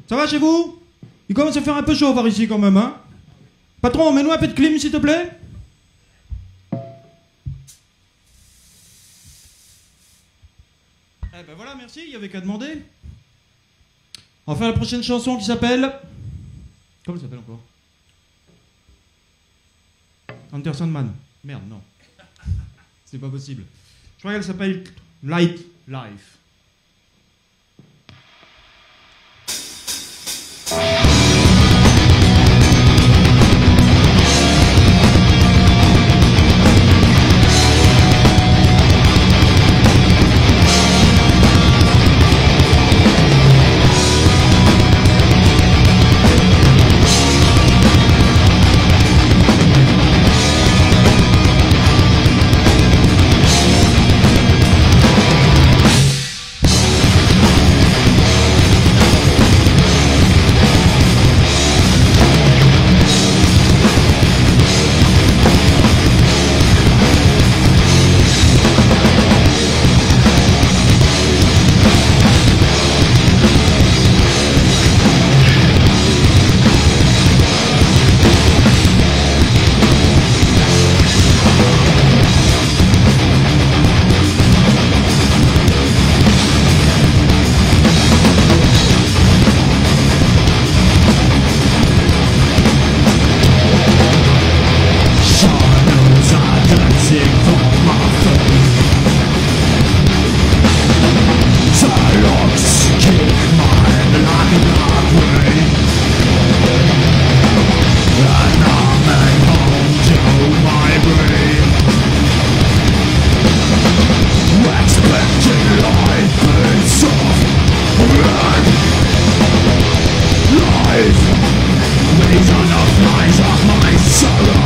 Ça va chez vous? Il commence à faire un peu chaud par ici quand même, hein? Patron, mets-nous un peu de clim s'il te plaît. Eh ben voilà, merci, il y avait qu'à demander. On va faire la prochaine chanson qui s'appelle... Comment elle s'appelle encore? Enter Sandman. Merde, non. C'est pas possible. Je crois qu'elle s'appelle Light Life. Vision of lies of my sorrow.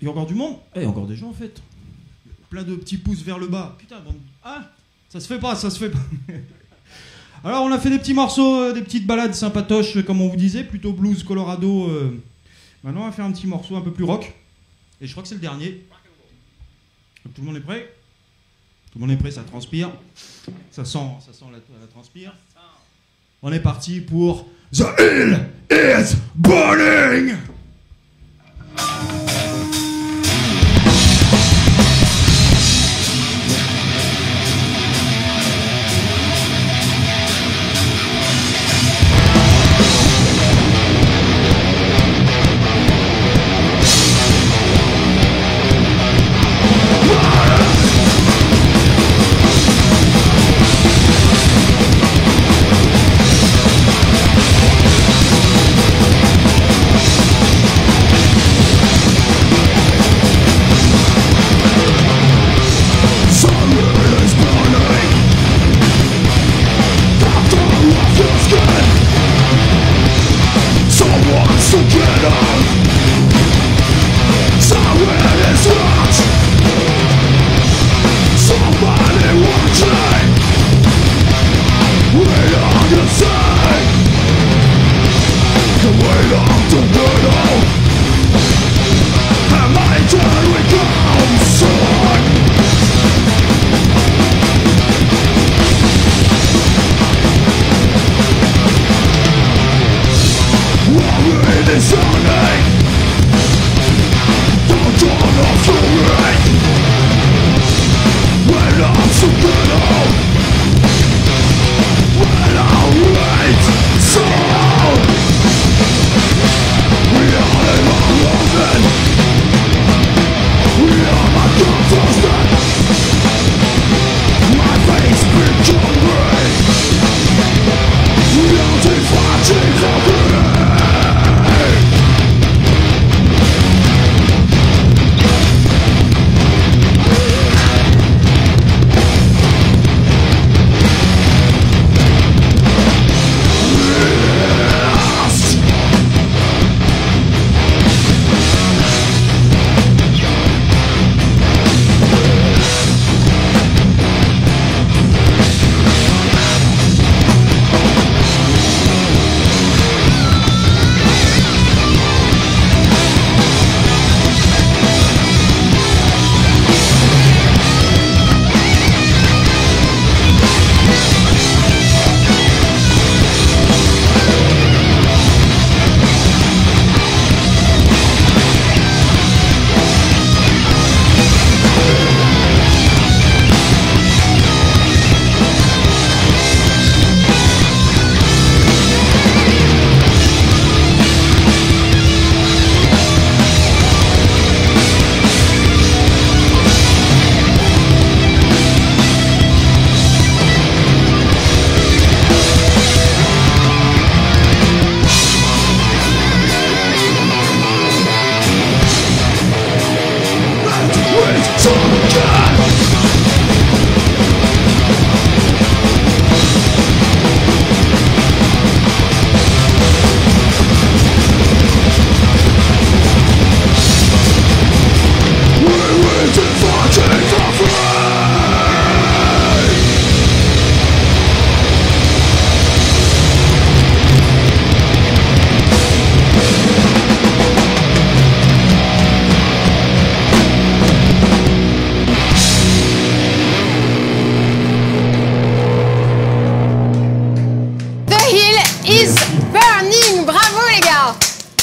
Il y a encore du monde? Eh, il y a encore des gens en fait. Plein de petits pouces vers le bas. Putain, bon... Ah, ça se fait pas, ça se fait pas. Alors on a fait des petits morceaux, des petites balades sympatoches, comme on vous disait, plutôt blues, Colorado. Maintenant on va faire un petit morceau un peu plus rock. Et je crois que c'est le dernier. Tout le monde est prêt? Tout le monde est prêt, ça transpire. Ça sent la transpire. On est parti pour The Hill is Burning!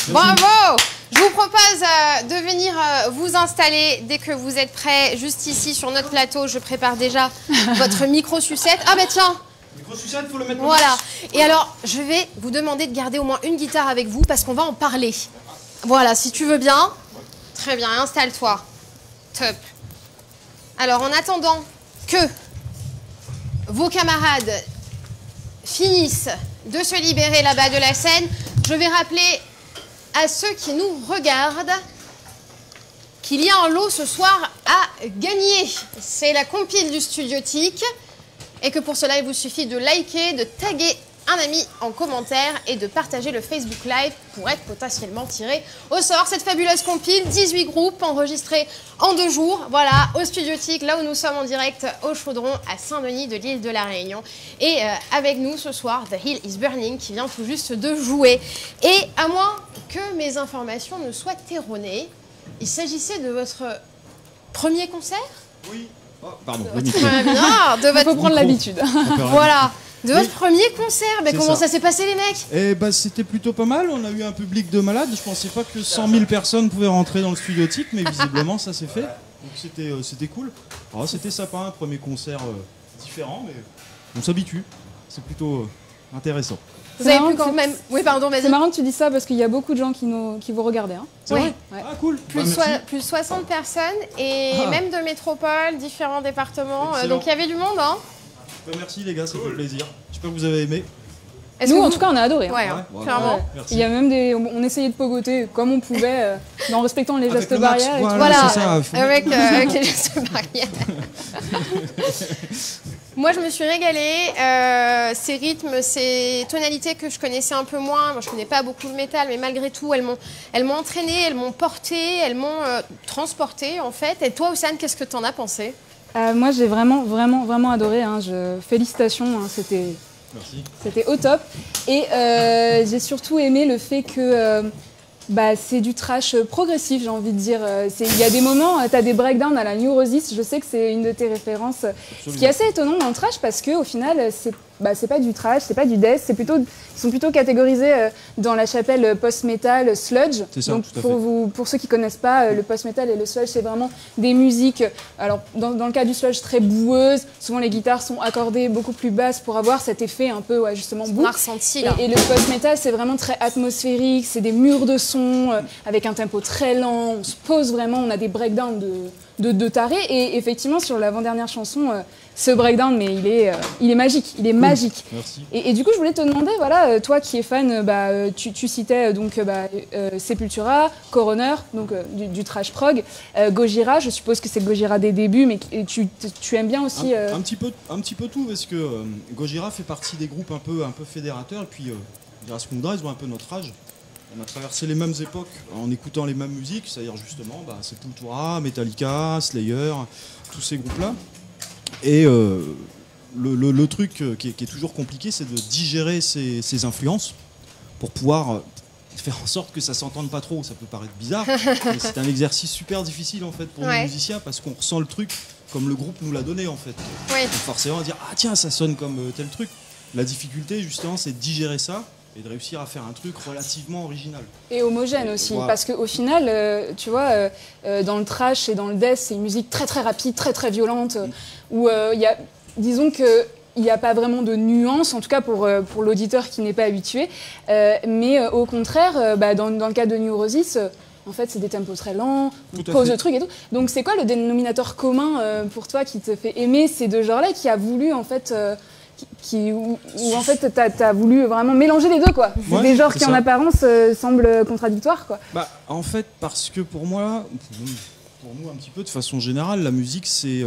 Bravo! Je vous propose de venir vous installer dès que vous êtes prêts, juste ici sur notre plateau. Je prépare déjà votre micro-sucette. Ah bah tiens! Micro-sucette, faut le mettre. Voilà. Et alors, je vais vous demander de garder au moins une guitare avec vous parce qu'on va en parler. Voilà, si tu veux bien. Très bien, installe-toi. Top. Alors, en attendant que vos camarades finissent de se libérer là-bas de la scène, je vais rappeler à ceux qui nous regardent qu'il y a un lot ce soir à gagner. C'est la compile du Studiotique et que pour cela, il vous suffit de liker, de taguer un ami en commentaire et de partager le Facebook Live pour être potentiellement tiré au sort. Cette fabuleuse compile, 18 groupes enregistrés en 2 jours, voilà, au Studio Tic, là où nous sommes en direct au Chaudron, à Saint-Denis de l'île de la Réunion. Et avec nous ce soir, The Hill is Burning, qui vient tout juste de jouer. Et à moins que mes informations ne soient erronées, il s'agissait de votre premier concert? Oui. Oh, pardon. Très bien, de votre... Faut prendre l'habitude. Voilà. De votre premier concert, comment ça s'est passé les mecs? Eh ben, c'était plutôt pas mal, on a eu un public de malades, je pensais pas que 100 000 personnes pouvaient rentrer dans le Studio Tic, mais visiblement ça s'est fait, donc c'était cool. Alors, c'était sympa, un premier concert différent, mais on s'habitue, c'est plutôt intéressant. Vous avez pu quand même... Oui, pardon, vas-y. C'est marrant que tu dis ça parce qu'il y a beaucoup de gens qui vous regardaient. Hein. C'est vrai Ouais. Ah cool. Plus 60 personnes et même de métropoles, différents départements, Excellent. donc il y avait du monde, hein. Merci les gars, ça fait plaisir. J'espère que vous avez aimé. Nous, en tout cas, on a adoré. Hein. Ouais, hein, Ouais, clairement. Merci. Il y a même on essayait de pogoter comme on pouvait, en respectant les Avec gestes le max, barrières. Et tout. voilà. Voilà, c'est ça, faut avec les gestes barrières. Moi, je me suis régalée. Ces rythmes, ces tonalités que je connaissais un peu moins. Moi, je connais pas beaucoup de métal, mais malgré tout, elles m'ont entraînée, elles m'ont portée, elles m'ont transportée, en fait. Et toi, Océane, qu'est-ce que t'en as pensé? Moi, j'ai vraiment adoré. Hein. Félicitations, hein. C'était au top. Et j'ai surtout aimé le fait que c'est du trash progressif, j'ai envie de dire. Il y a des moments, tu as des breakdowns à la Neurosis, je sais que c'est une de tes références. Ce qui est assez étonnant dans le trash parce qu'au final, c'est pas du trash, c'est pas du death, ils sont plutôt catégorisés dans la chapelle post-metal, sludge. C'est ça, donc tout à fait. pour ceux qui connaissent pas, le post-metal et le sludge, c'est vraiment des musiques, alors dans le cas du sludge, très boueuses. Souvent les guitares sont accordées beaucoup plus basses pour avoir cet effet un peu justement boue. On a ressenti là. Et le post-metal, c'est vraiment très atmosphérique, c'est des murs de son avec un tempo très lent, on se pose vraiment, on a des breakdowns de taré. Et effectivement, sur l'avant-dernière chanson, ce breakdown, mais il est magique, il est magique. Merci. Et du coup, je voulais te demander, voilà, toi qui es fan, tu citais donc Sepultura, Coroner, donc du trash prog, Gojira, je suppose que c'est Gojira des débuts, mais tu aimes bien aussi... Un petit peu tout, parce que Gojira fait partie des groupes un peu fédérateurs, et puis Graspondra, ils ont un peu notre âge. On a traversé les mêmes époques en écoutant les mêmes musiques, c'est-à-dire justement Sepultura, Metallica, Slayer, tous ces groupes-là. Et le truc qui est toujours compliqué, c'est de digérer ces influences pour pouvoir faire en sorte que ça s'entende pas trop. Ça peut paraître bizarre, mais c'est un exercice super difficile en fait pour les musiciens parce qu'on ressent le truc comme le groupe nous l'a donné en fait. Ouais. Donc forcément, dire ah tiens, ça sonne comme tel truc. La difficulté justement, c'est de digérer ça et de réussir à faire un truc relativement original. Et homogène aussi, Voilà. parce qu'au final, tu vois, dans le trash et dans le death, c'est une musique très très rapide, très très violente, où il y a, disons que il n'y a pas vraiment de nuance, en tout cas pour l'auditeur qui n'est pas habitué, mais au contraire, dans le cas de Neurosis, en fait, c'est des tempos très lents, on pose le truc et tout. Donc c'est quoi le dénominateur commun pour toi qui te fait aimer ces deux genres-là, qui a voulu en fait... où en fait t'as voulu vraiment mélanger les deux quoi. C'est des genres qui en apparence semblent contradictoires quoi. En fait parce que pour moi, pour nous un petit peu de façon générale, la musique c'est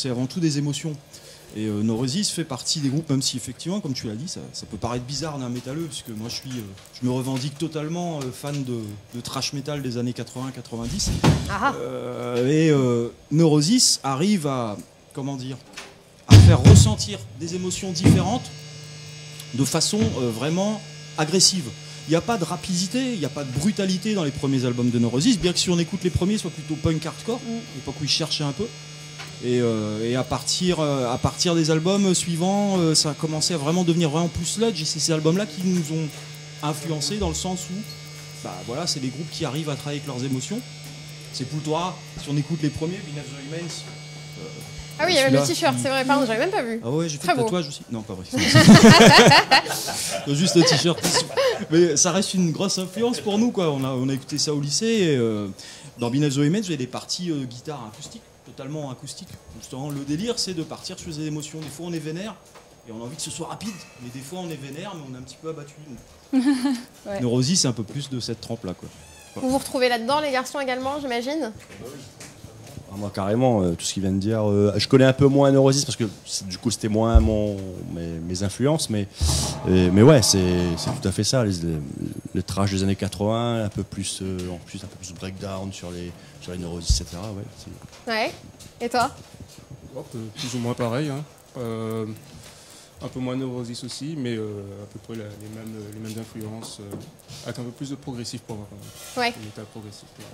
avant tout des émotions. Et Neurosis fait partie des groupes, même si effectivement, comme tu l'as dit, ça peut paraître bizarre d'un métalleux, puisque moi je me revendique totalement fan de trash metal des années 80-90. Neurosis arrive à, comment dire, à faire ressentir des émotions différentes de façon vraiment agressive. Il n'y a pas de rapidité, il n'y a pas de brutalité dans les premiers albums de Neurosis, bien que si on écoute les premiers, soit plutôt punk hardcore, l'époque où ils cherchaient un peu. Et à partir des albums suivants, ça a commencé à vraiment devenir vraiment plus sludge, et c'est ces albums-là qui nous ont influencés dans le sens où voilà, c'est des groupes qui arrivent à travailler avec leurs émotions. C'est Sepultura, si on écoute les premiers, Beneath the Remains. Ah oui, il y avait le t-shirt, c'est vrai, pardon, j'avais même pas vu. Ah ouais, j'ai fait Très le beau. tatouage aussi. Non, pas vrai. Juste le t-shirt. Mais ça reste une grosse influence pour nous, quoi. On a écouté ça au lycée. Et, dans Beneath the Remains, il y a des parties guitare acoustique, totalement acoustique. Justement, le délire, c'est de partir sur des émotions. Des fois, on est vénère et on a envie que ce soit rapide. Mais des fois, on est vénère, mais on est un petit peu abattu. Ouais. Neurosis, c'est un peu plus de cette trempe-là, quoi. Vous vous retrouvez là-dedans, les garçons également, j'imagine? Ah, moi carrément, tout ce qu'il vient de dire. Je connais un peu moins Neurosis parce que du coup c'était moins mes influences, mais ouais, c'est tout à fait ça. Le trash des années 80, un peu plus breakdown sur les Neurosis, etc. Ouais. Et toi? Plus ou moins pareil. Hein. Un peu moins Neurosis aussi, mais à peu près les mêmes influences, avec un peu plus de progressif pour moi. Ouais. Le métal progressif. Ouais.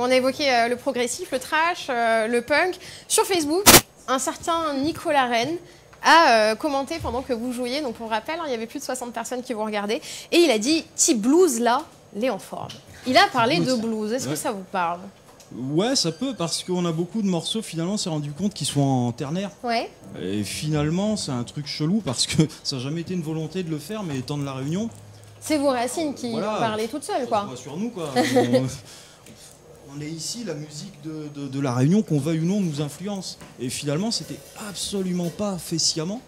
On a évoqué le progressif, le trash, le punk. Sur Facebook, un certain Nicolas Rennes a commenté pendant que vous jouiez. Donc on rappelle, il y avait plus de 60 personnes qui vous regardaient. Et il a dit « Petit blues là, Léon Ford ». Il a parlé de blues. Est-ce que ça vous parle? Ouais, ça peut, parce qu'on a beaucoup de morceaux, finalement, on s'est rendu compte qu'ils sont en ternaire. Ouais. Et finalement, c'est un truc chelou, parce que ça n'a jamais été une volonté de le faire, mais étant de La Réunion... C'est vos racines qui parlaient toutes seules, quoi. Ça se voit sur nous, quoi. On est ici, la musique de La Réunion, qu'on veuille ou non, nous influence. Et finalement, c'était absolument pas fait sciemment.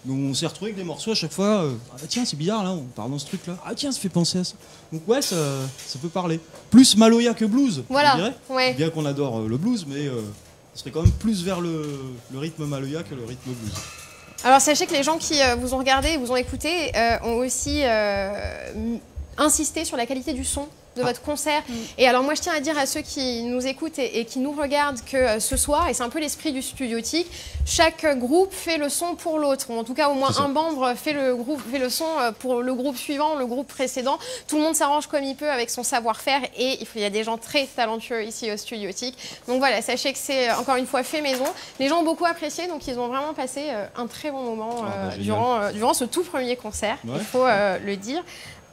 Donc on s'est retrouvé avec des morceaux à chaque fois. Ah tiens, c'est bizarre là, on part dans ce truc là. Ah tiens, ça fait penser à ça. Donc ouais, ça peut parler. Plus Maloya que blues, voilà. je dirais. Ouais. Bien qu'on adore le blues, mais ce serait quand même plus vers le rythme Maloya que le rythme blues. Alors sachez que les gens qui vous ont regardé, vous ont écouté, ont aussi insisté sur la qualité du son de votre concert. Et alors moi je tiens à dire à ceux qui nous écoutent et qui nous regardent que ce soir, et c'est un peu l'esprit du Studiotique, chaque groupe fait le son pour l'autre, ou en tout cas au moins un membre fait le son pour le groupe suivant, le groupe précédent. Tout le monde s'arrange comme il peut avec son savoir-faire, et il y a des gens très talentueux ici au Studiotique. Donc voilà, sachez que c'est encore une fois fait maison. Les gens ont beaucoup apprécié, donc ils ont vraiment passé un très bon moment durant ce tout premier concert, il faut le dire.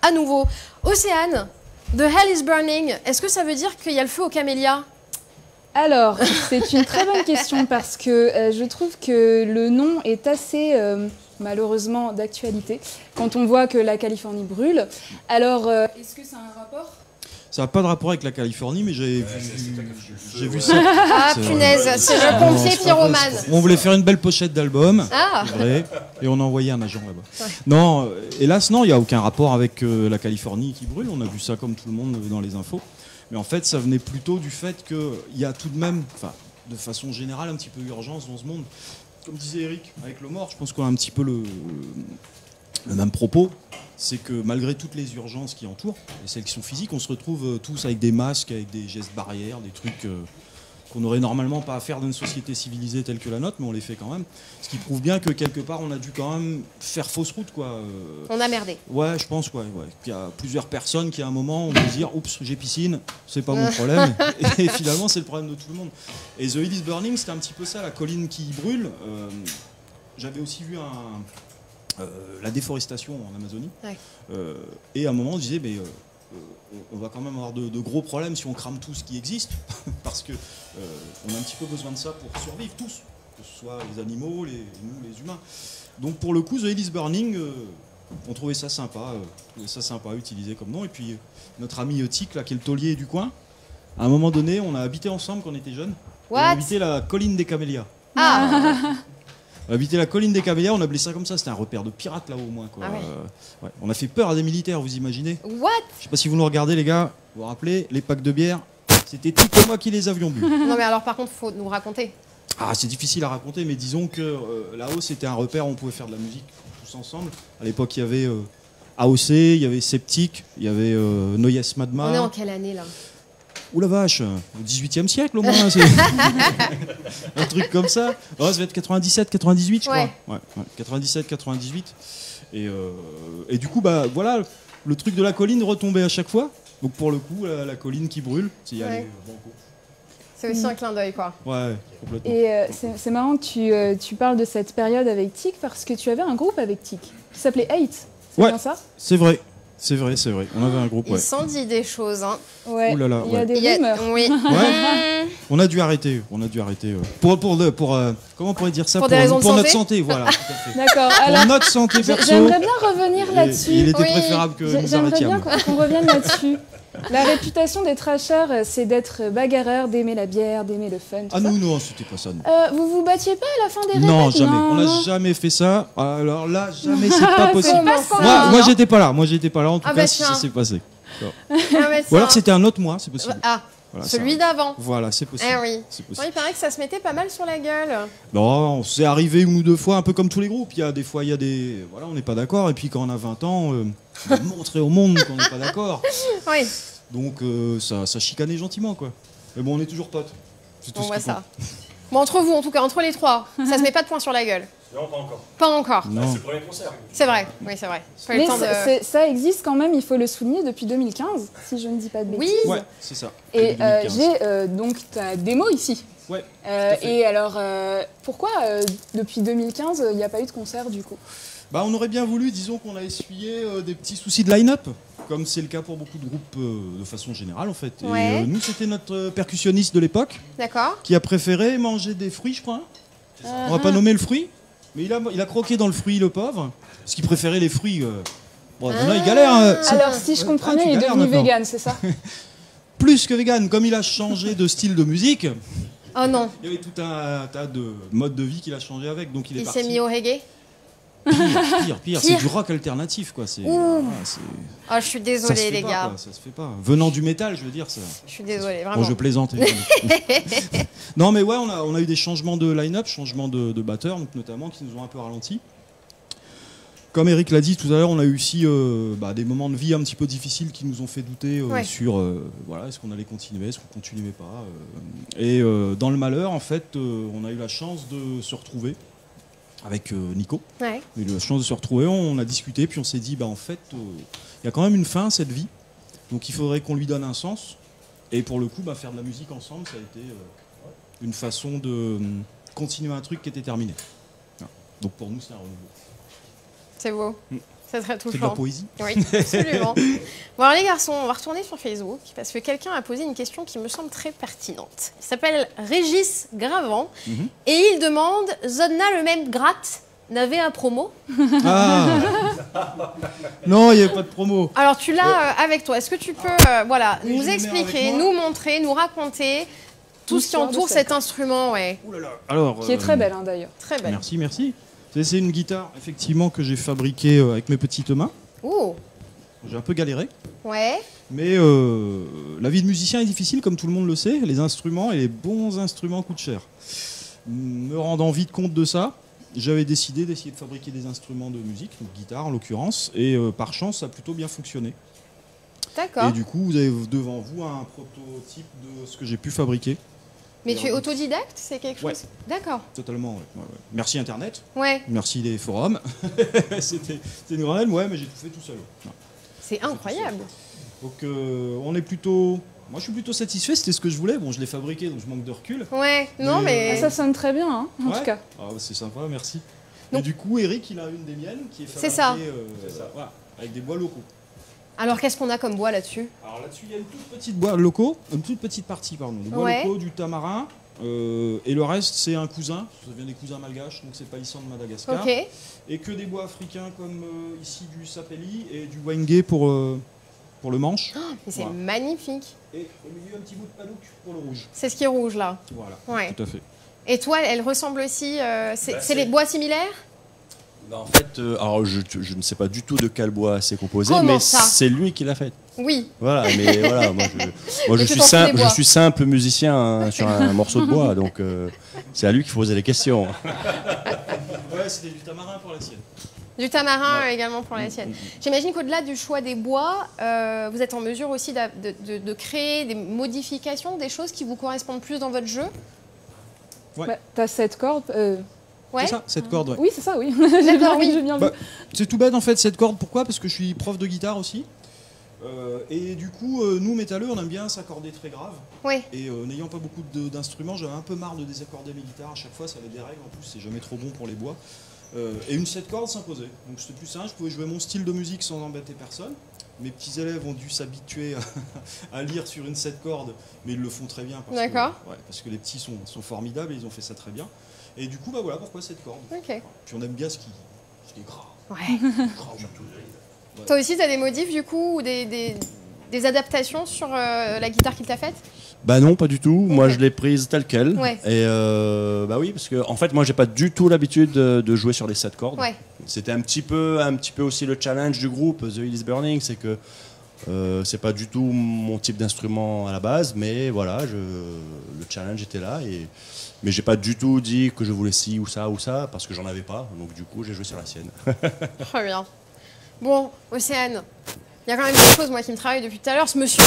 À nouveau, Océane, The Hell is Burning, est-ce que ça veut dire qu'il y a le feu aux camélias? Alors, c'est une très bonne question parce que je trouve que le nom est assez, malheureusement, d'actualité quand on voit que la Californie brûle. Alors, est-ce que ça a un rapport? Ça n'a pas de rapport avec la Californie, mais j'ai vu ça. Ah punaise, c'est le pompier pyromane. On voulait faire une belle pochette d'album, c'est vrai, et on a envoyé un agent là-bas. Ouais. Non, hélas, non, il n'y a aucun rapport avec la Californie qui brûle. On a vu ça comme tout le monde dans les infos. Mais en fait, ça venait plutôt du fait qu'il y a tout de même, enfin, de façon générale, un petit peu urgence dans ce monde. Comme disait Eric, avec le mort, je pense qu'on a un petit peu le même propos. C'est que malgré toutes les urgences qui entourent, et celles qui sont physiques, on se retrouve tous avec des masques, avec des gestes barrières, des trucs qu'on n'aurait normalement pas à faire dans une société civilisée telle que la nôtre, mais on les fait quand même. Ce qui prouve bien que quelque part, on a dû quand même faire fausse route, quoi. On a merdé. Ouais, je pense, ouais. Il y a plusieurs personnes qui, à un moment, ont dû se dire « Oups, j'ai piscine, c'est pas mon problème. » Et finalement, c'est le problème de tout le monde. Et The Hill is Burning, c'était un petit peu ça, la colline qui brûle. J'avais aussi vu la déforestation en Amazonie. Ouais. Et à un moment, on disait, mais on va quand même avoir de gros problèmes si on crame tout ce qui existe, parce que on a un petit peu besoin de ça pour survivre tous, que ce soit les animaux, nous, les humains. Donc pour le coup, The Hill is Burning, on trouvait ça sympa à utiliser comme nom. Et puis notre ami Tic, là, qui est le taulier du coin, à un moment donné, on a habité ensemble quand on était jeunes. On a habité la colline des Camélias. On a habité la colline des Camélias, on a appelé ça comme ça, c'était un repère de pirates là au moins. Quoi. Ah ouais. On a fait peur à des militaires, vous imaginez? What? Je sais pas si vous nous regardez les gars, vous vous rappelez, les packs de bière, c'était tout comme moi qui les avions bu. Non mais alors par contre, faut nous raconter. Ah c'est difficile à raconter, mais disons que là-haut c'était un repère où on pouvait faire de la musique tous ensemble. À l'époque il y avait AOC, il y avait Septic, il y avait Noyes Madma. On est en quelle année là? Ouh la vache, au 18e siècle au moins, un truc comme ça. Oh, ça va être 97, 98 je crois. Ouais, 97, 98. Et du coup, bah voilà, le truc de la colline retombait à chaque fois. Donc pour le coup, la colline qui brûle, c'est y aller banco. C'est aussi un clin d'œil quoi. Ouais, complètement. Et c'est marrant que tu parles de cette période avec Tic parce que tu avais un groupe avec Tic qui s'appelait 8. C'est bien ça? C'est vrai. C'est vrai. On avait un groupe. Ils s'en dit des choses, hein. Ouais. Ouh là là, il y a des rumeurs. Oui. Ouais. On a dû arrêter. Pour comment on pourrait dire ça? Pour notre santé, voilà. D'accord. Pour notre santé perso. J'aimerais bien revenir là-dessus. Il était préférable que nous arrêtions. J'aimerais bien qu'on revienne là-dessus. La réputation des trashers, c'est d'être bagarreurs, d'aimer la bière, d'aimer le fun. Ah non, c'était pas ça. Non. Vous vous battiez pas à la fin des répètes? Non, jamais. On n'a jamais fait ça. Alors là, jamais, c'est pas possible. Moi, j'étais pas là. En tout cas, si ça s'est passé. Ou alors c'était un autre mois, c'est possible. Ah. Voilà, Celui ça- d'avant. Voilà, c'est possible. Eh oui. C'est Bon, possible. il paraît que ça se mettait pas mal sur la gueule. Non, c'est arrivé une ou deux fois, un peu comme tous les groupes. Il y a des fois, il y a des. Voilà, on n'est pas d'accord. Et puis quand on a 20 ans, on va montrer au monde qu'on n'est pas d'accord. Oui. Donc ça chicanait gentiment, quoi. Mais bon, on est toujours potes. C'est tout On ce voit qui ça. compte. Bon, entre vous, en tout cas, entre les trois, ça se met pas de poing sur la gueule. Non, pas encore. Pas encore. Non. C'est le premier concert. C'est vrai. Oui, c'est vrai. Pas eu le Mais temps de- ça existe quand même, il faut le souligner, depuis 2015, si je ne dis pas de Oui. bêtises. Ouais, c'est ça. Et 2015. j'ai donc ta démo ici. Ouais. Et alors, pourquoi depuis 2015, il n'y a pas eu de concert du coup? Bah, on aurait bien voulu, disons qu'on a essuyé des petits soucis de line-up, comme c'est le cas pour beaucoup de groupes de façon générale en fait. Et Ouais. nous, c'était notre percussionniste de l'époque D'accord. qui a préféré manger des fruits, je crois. On va pas nommer le fruit, mais il a croqué dans le fruit, le pauvre, parce qu'il préférait les fruits. Bon, maintenant, il galère. Alors, si je comprends bien, tu il est galères devenu maintenant. vegan, c'est ça? Plus que vegan, comme il a changé de style de musique, Oh non, il y avait tout un tas de modes de vie qu'il a changé avec, donc il est il parti. s'est mis au reggae. Pire, c'est du rock alternatif, quoi. C'est, Ouh. voilà, c'est- Oh, je suis ça se désolée, fait les pas, gars. quoi, ça se fait pas. Venant du métal, je veux dire ça. Je suis désolée, Bon, vraiment. je plaisante. évidemment. Non, mais ouais, on a eu des changements de line-up, changements de batteurs, donc, notamment, qui nous ont un peu ralenti. Comme Eric l'a dit tout à l'heure, on a eu aussi des moments de vie un petit peu difficiles qui nous ont fait douter Ouais. sur voilà, est-ce qu'on allait continuer, est-ce qu'on continuait pas. Et dans le malheur, en fait, on a eu la chance de se retrouver avec Nico. Ouais. On a eu la chance de se retrouver, on a discuté, puis on s'est dit, en fait, il y a quand même une fin à cette vie, donc il faudrait qu'on lui donne un sens. Et pour le coup, faire de la musique ensemble, ça a été une façon de continuer un truc qui était terminé. Voilà. Donc pour nous, c'est un renouveau. C'est beau. C'est très C'est de la touchant. poésie. Oui, absolument. Bon, alors les garçons, on va retourner sur Facebook parce que quelqu'un a posé une question qui me semble très pertinente. Il s'appelle Régis Gravant et il demande Zodna le même gratte n'avait un promo. Ah non, il n'y avait pas de promo. Alors tu l'as avec toi. Est-ce que tu peux Oui, nous je le mets expliquer, avec moi. nous montrer, nous raconter tout ce qui L'histoire de entoure cette cet instrument, ouais. Alors, Qui est très belle, hein, d'ailleurs. Très belle. Merci. C'est une guitare, effectivement, que j'ai fabriquée avec mes petites mains. Ouh, J'ai un peu galéré. ouais. Mais la vie de musicien est difficile, comme tout le monde le sait. Les instruments et les bons instruments coûtent cher. Me rendant vite compte de ça, j'avais décidé d'essayer de fabriquer des instruments de musique, donc guitare en l'occurrence, et par chance, ça a plutôt bien fonctionné. D'accord. Et du coup, vous avez devant vous un prototype de ce que j'ai pu fabriquer. Mais tu es autodidacte, c'est quelque chose. D'accord. Totalement, ouais. Merci Internet, Ouais. merci les forums. C'était une grande aide, mais j'ai tout fait tout seul. Ouais. C'est incroyable. Donc on est plutôt... Moi je suis plutôt satisfait, c'était ce que je voulais. Bon, je l'ai fabriqué, donc je manque de recul. Ouais. Non, mais. Ça sonne très bien, hein, en Ouais. tout cas. Ah, c'est sympa, merci. Donc- Et du coup, Eric, il a une des miennes qui est C'est fabriquée voilà, avec des bois locaux. Alors qu'est-ce qu'on a comme bois là-dessus? Alors là-dessus, il y a une toute petite partie, pardon. Des bois Ouais. locaux, du tamarin, et le reste, c'est un cousin. Ça vient des cousins malgaches, donc c'est paysans de Madagascar. Ok. Et que des bois africains comme ici du sapelli et du wenge pour le manche. Mais c'est Voilà. magnifique. Et au milieu, un petit bout de palouk pour le rouge. C'est ce qui est rouge là. Voilà, Ouais. tout à fait. Et toi, elle ressemble aussi. C'est c'est- les bois similaires? En fait, alors je ne sais pas du tout de quel bois c'est composé, Comment mais ça c'est lui qui l'a fait. Oui. Voilà, mais voilà, moi Mais je tu suis t'en fous des simple, bois. je suis simple musicien hein, sur un morceau de bois, donc c'est à lui qu'il faut poser les questions. Ouais, c'était du tamarin pour la sienne. Du tamarin également pour la sienne. J'imagine qu'au-delà du choix des bois, vous êtes en mesure aussi de créer des modifications, des choses qui vous correspondent plus dans votre jeu. Ouais. Bah, t'as 7 cordes. Ouais. C'est ça, cette corde, ouais. Oui, c'est ça, oui. J'ai bien, oui. j'ai bien vu. Bah, c'est tout bête en fait cette corde, pourquoi? Parce que je suis prof de guitare aussi. Et du coup, nous métalleux, on aime bien s'accorder très grave. Oui. Et n'ayant pas beaucoup d'instruments, j'avais un peu marre de désaccorder mes guitares à chaque fois, ça avait des règles en plus, c'est jamais trop bon pour les bois. Et une 7 cordes s'imposait. Donc c'était plus simple, je pouvais jouer mon style de musique sans embêter personne. Mes petits élèves ont dû s'habituer à lire sur une 7 cordes, mais ils le font très bien D'accord. parce que les petits sont formidables et ils ont fait ça très bien. Et du coup, bah voilà pourquoi cette corde. Ok. Puis on aime bien ce qui est gras. Ouais. Gras surtout. Toi aussi, tu as des modifs du coup ou des adaptations sur la guitare qu'il t'a faite? Bah non, pas du tout. Moi, je l'ai prise telle quelle. Ouais. Et bah oui, parce que en fait, moi, j'ai pas du tout l'habitude de jouer sur les 7 cordes. Ouais. C'était un petit peu aussi le challenge du groupe The Hill Is Burning, c'est que C'est pas du tout mon type d'instrument à la base, mais voilà, le challenge était là. Mais j'ai pas du tout dit que je voulais ci ou ça, parce que j'en avais pas. Donc du coup, j'ai joué sur la sienne. Très bien. Bon, Océane, il y a quand même quelque chose, moi, qui me travaille depuis tout à l'heure. Ce monsieur,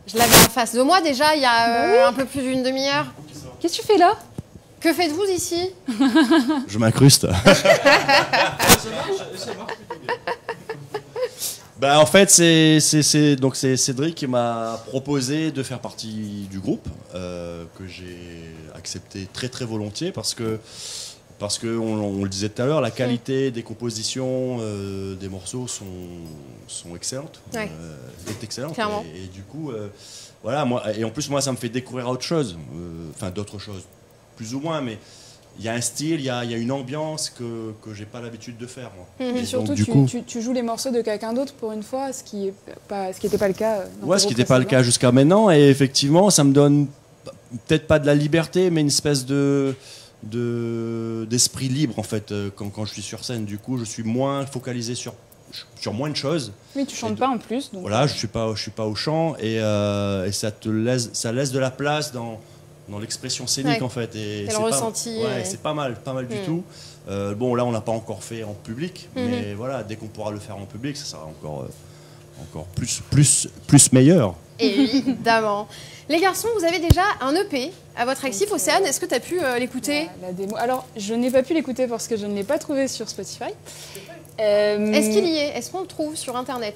je l'avais en face de moi déjà il y a un peu plus d'une demi-heure. Qu'est-ce que tu fais là? Que faites-vous ici? Je m'incruste. Bah, en fait, c'est Cédric qui m'a proposé de faire partie du groupe, que j'ai accepté très très volontiers parce que on le disait tout à l'heure, la qualité des compositions des morceaux sont excellentes, Ouais. est excellente. Clairement. Et du coup, voilà, et en plus moi ça me fait découvrir autre chose, enfin d'autres choses, plus ou moins, mais il y a un style, il y a une ambiance que j'ai pas l'habitude de faire, moi. Et Et surtout, donc, du coup, tu joues les morceaux de quelqu'un d'autre pour une fois, ce qui n'était pas le cas. Dans ouais, tes ce qui groupes n'était pas le cas précédents. jusqu'à maintenant, et effectivement, ça me donne peut-être pas de la liberté, mais une espèce d'esprit libre en fait quand je suis sur scène. Du coup, je suis moins focalisé sur moins de choses. Oui, tu chantes pas en plus. Donc... Voilà, je suis pas au chant et ça laisse de la place dans l'expression scénique, Ouais. en fait. Et le c'est pas- ressenti, Ouais, et- c'est pas mal du tout. Bon, là, on l'a pas encore fait en public, mais voilà, dès qu'on pourra le faire en public, ça sera encore plus meilleur. Évidemment. Les garçons, vous avez déjà un EP à votre actif. Océane, est-ce que tu as pu l'écouter? La démo. Alors, je n'ai pas pu l'écouter parce que je ne l'ai pas trouvé sur Spotify. Est-ce qu'il y est? Est-ce qu'on le trouve sur Internet?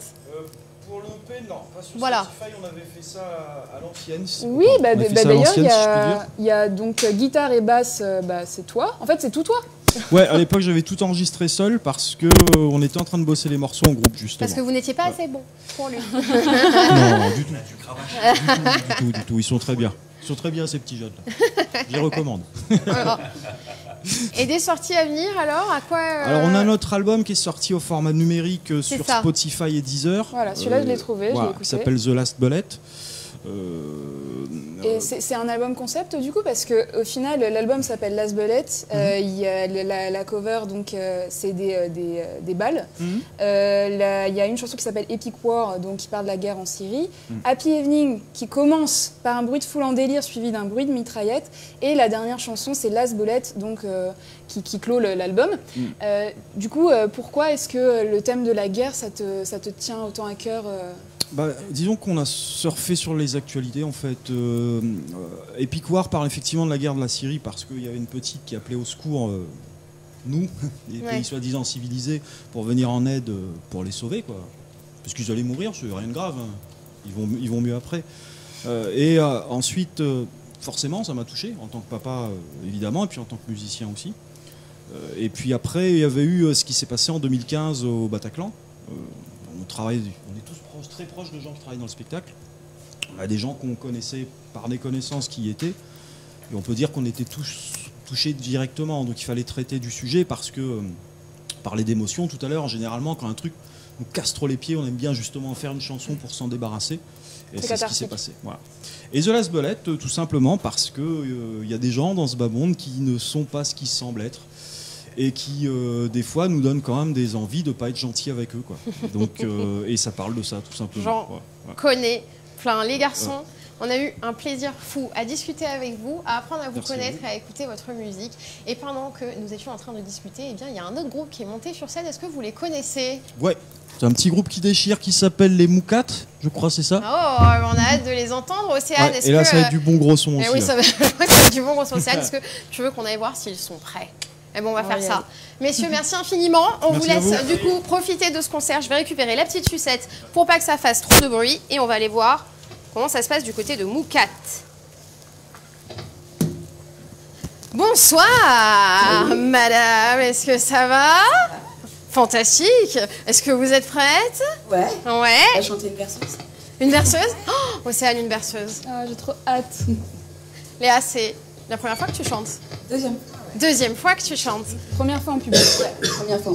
Pour l'EP, non, pas sur Voilà. Spotify, on avait fait ça à l'ancienne. Oui, On avait fait ça à d'ailleurs, l'ancienne, si je peux dire. il y a donc guitare et basse, c'est toi. En fait, c'est tout toi. Ouais, à l'époque, j'avais tout enregistré seul parce que on était en train de bosser les morceaux en groupe, justement. Parce que vous n'étiez pas assez bon pour lui. Non, du tout. Du tout. Ils sont très bien. Ils sont très bien, ces petits jeunes. Je les recommande. Et des sorties à venir, alors à quoi Alors, on a notre album qui est sorti au format numérique C'est sur ça. Spotify et Deezer. Voilà, celui-là, je l'ai trouvé, je l'ai Voilà, écouté. qui s'appelle The Last Bullet. Et c'est un album concept du coup parce que au final l'album s'appelle Last Bullet. Il y a la cover donc c'est des balles. Il y a une chanson qui s'appelle Epic War donc qui parle de la guerre en Syrie. Happy Evening qui commence par un bruit de foule en délire suivi d'un bruit de mitraillette et la dernière chanson c'est Last Bullet donc qui clôt l'album. Du coup pourquoi est-ce que le thème de la guerre ça te tient autant à cœur Bah, disons qu'on a surfé sur les actualités en fait. Epic War parle effectivement de la guerre de la Syrie parce qu'il y avait une petite qui appelait au secours nous, les Ouais. pays soi-disant civilisés, pour venir en aide pour les sauver quoi. Parce qu'ils allaient mourir, c'est rien de grave. Hein. Ils vont mieux après. Ensuite, forcément, ça m'a touché en tant que papa évidemment et puis en tant que musicien aussi. Et puis après, il y avait eu ce qui s'est passé en 2015 au Bataclan. On est tous très proches de gens qui travaillent dans le spectacle. On a des gens qu'on connaissait par des connaissances qui y étaient. Et on peut dire qu'on était tous touchés directement. Donc il fallait traiter du sujet parce que, parler d'émotion tout à l'heure, généralement quand un truc nous casse trop les pieds, on aime bien justement faire une chanson pour s'en débarrasser. Et c'est ce qui s'est passé. Voilà. Et The Last Bullet, tout simplement parce qu'il y a des gens dans ce bas monde qui ne sont pas ce qu'ils semblent être. Et qui, des fois, nous donnent quand même des envies de ne pas être gentil avec eux. Quoi. Donc, et ça parle de ça, tout simplement. J'en Ouais. connais plein. Les garçons, on a eu un plaisir fou à discuter avec vous, à apprendre à vous Merci à connaître vous. et à écouter votre musique. Et pendant que nous étions en train de discuter, eh bien, il y a un autre groupe qui est monté sur scène. Est-ce que vous les connaissez? Ouais. C'est un petit groupe qui déchire qui s'appelle les Moukats, je crois, c'est ça. Oh, on a hâte de les entendre. Océane, Ouais, est-ce et là, que... ça va être du bon gros son Eh aussi. oui, là. ça va être du bon gros son. Océane, est-ce que tu veux qu'on aille voir s'ils sont prêts? Eh bon, on va On va faire y ça. aller. Messieurs, merci infiniment. On Merci vous à laisse vous. du coup profiter de ce concert. Je vais récupérer la petite sucette pour pas que ça fasse trop de bruit. Et on va aller voir comment ça se passe du côté de Moukat. Bonsoir, madame. Est-ce que ça va? Fantastique. Est-ce que vous êtes prête? Ouais. Ouais. Elle chanter une berceuse. Une berceuse? Oh, Océane, une berceuse. Ah, j'ai trop hâte. Léa, c'est la première fois que tu chantes? Deuxième. Deuxième fois que tu chantes. Première fois en public. Première fois.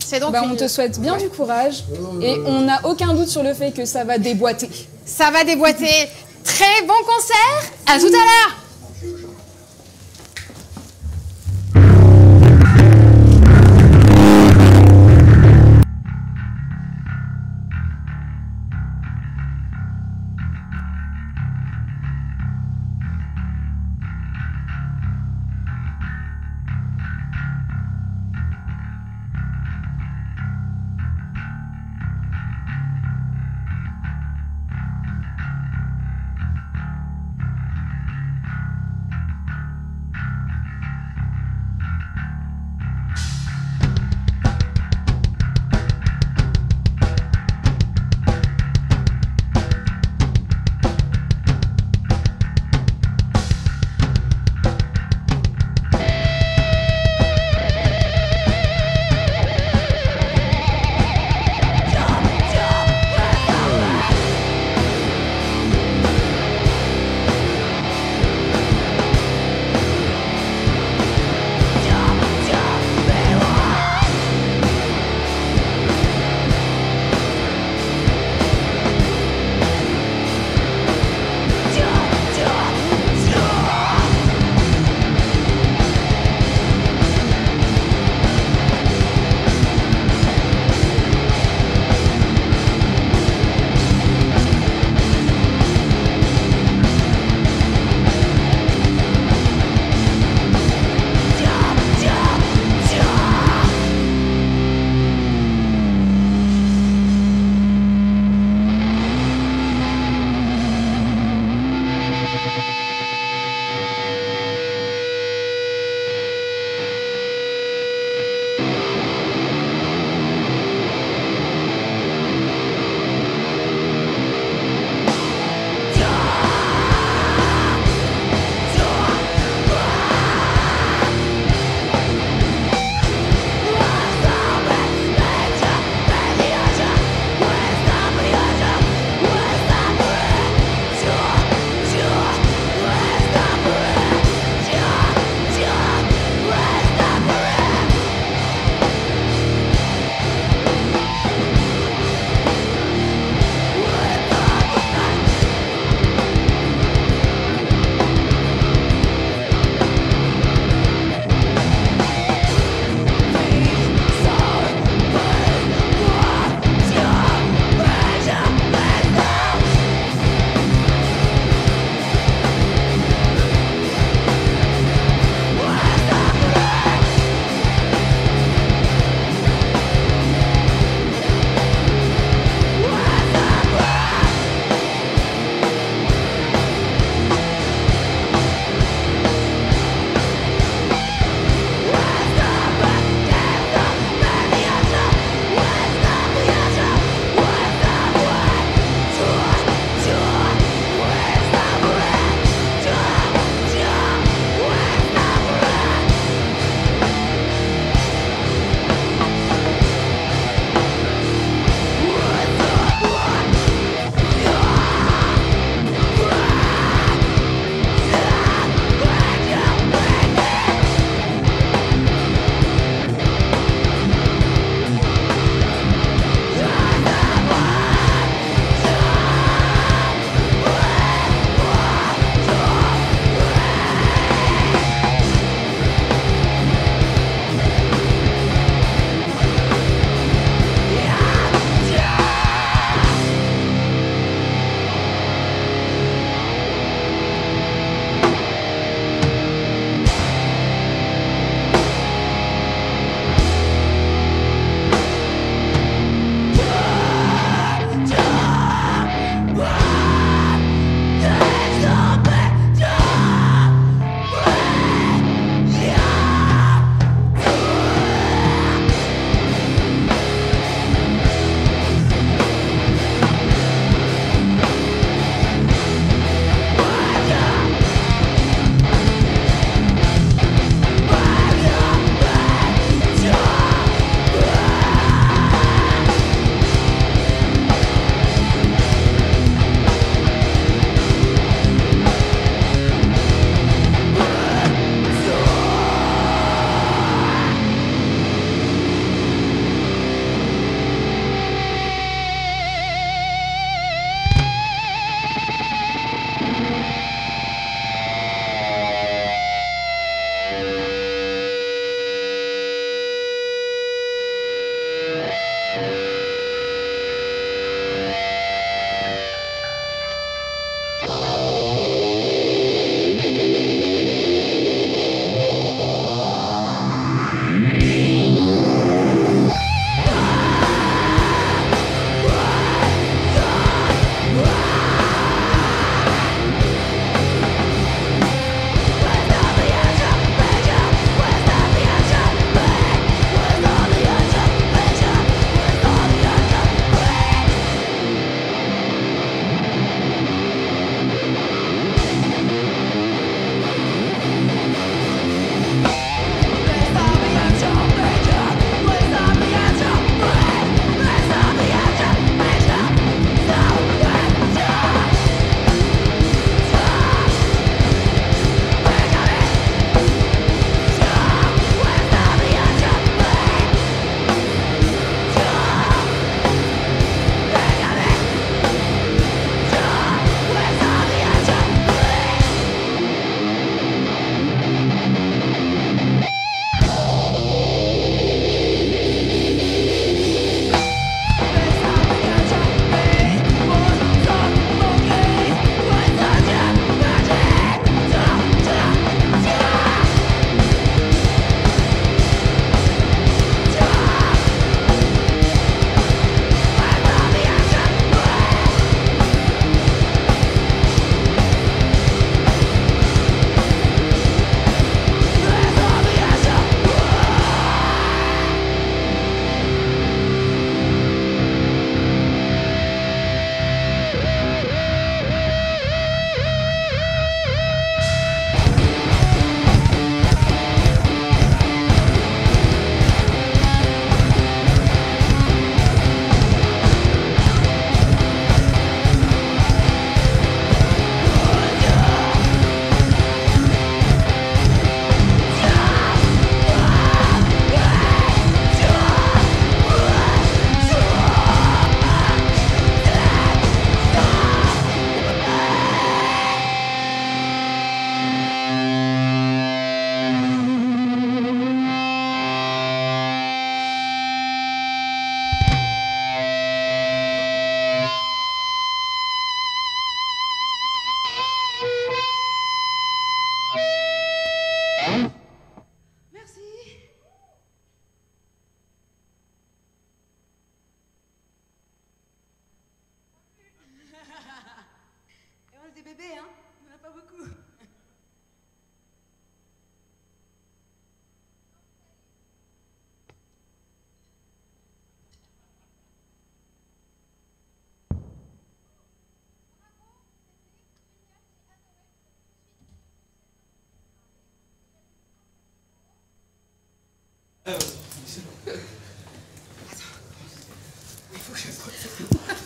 C'est donc On te souhaite bien du courage et on n'a aucun doute sur le fait que ça va déboîter. Ça va déboîter. Très bon concert. À tout à l'heure.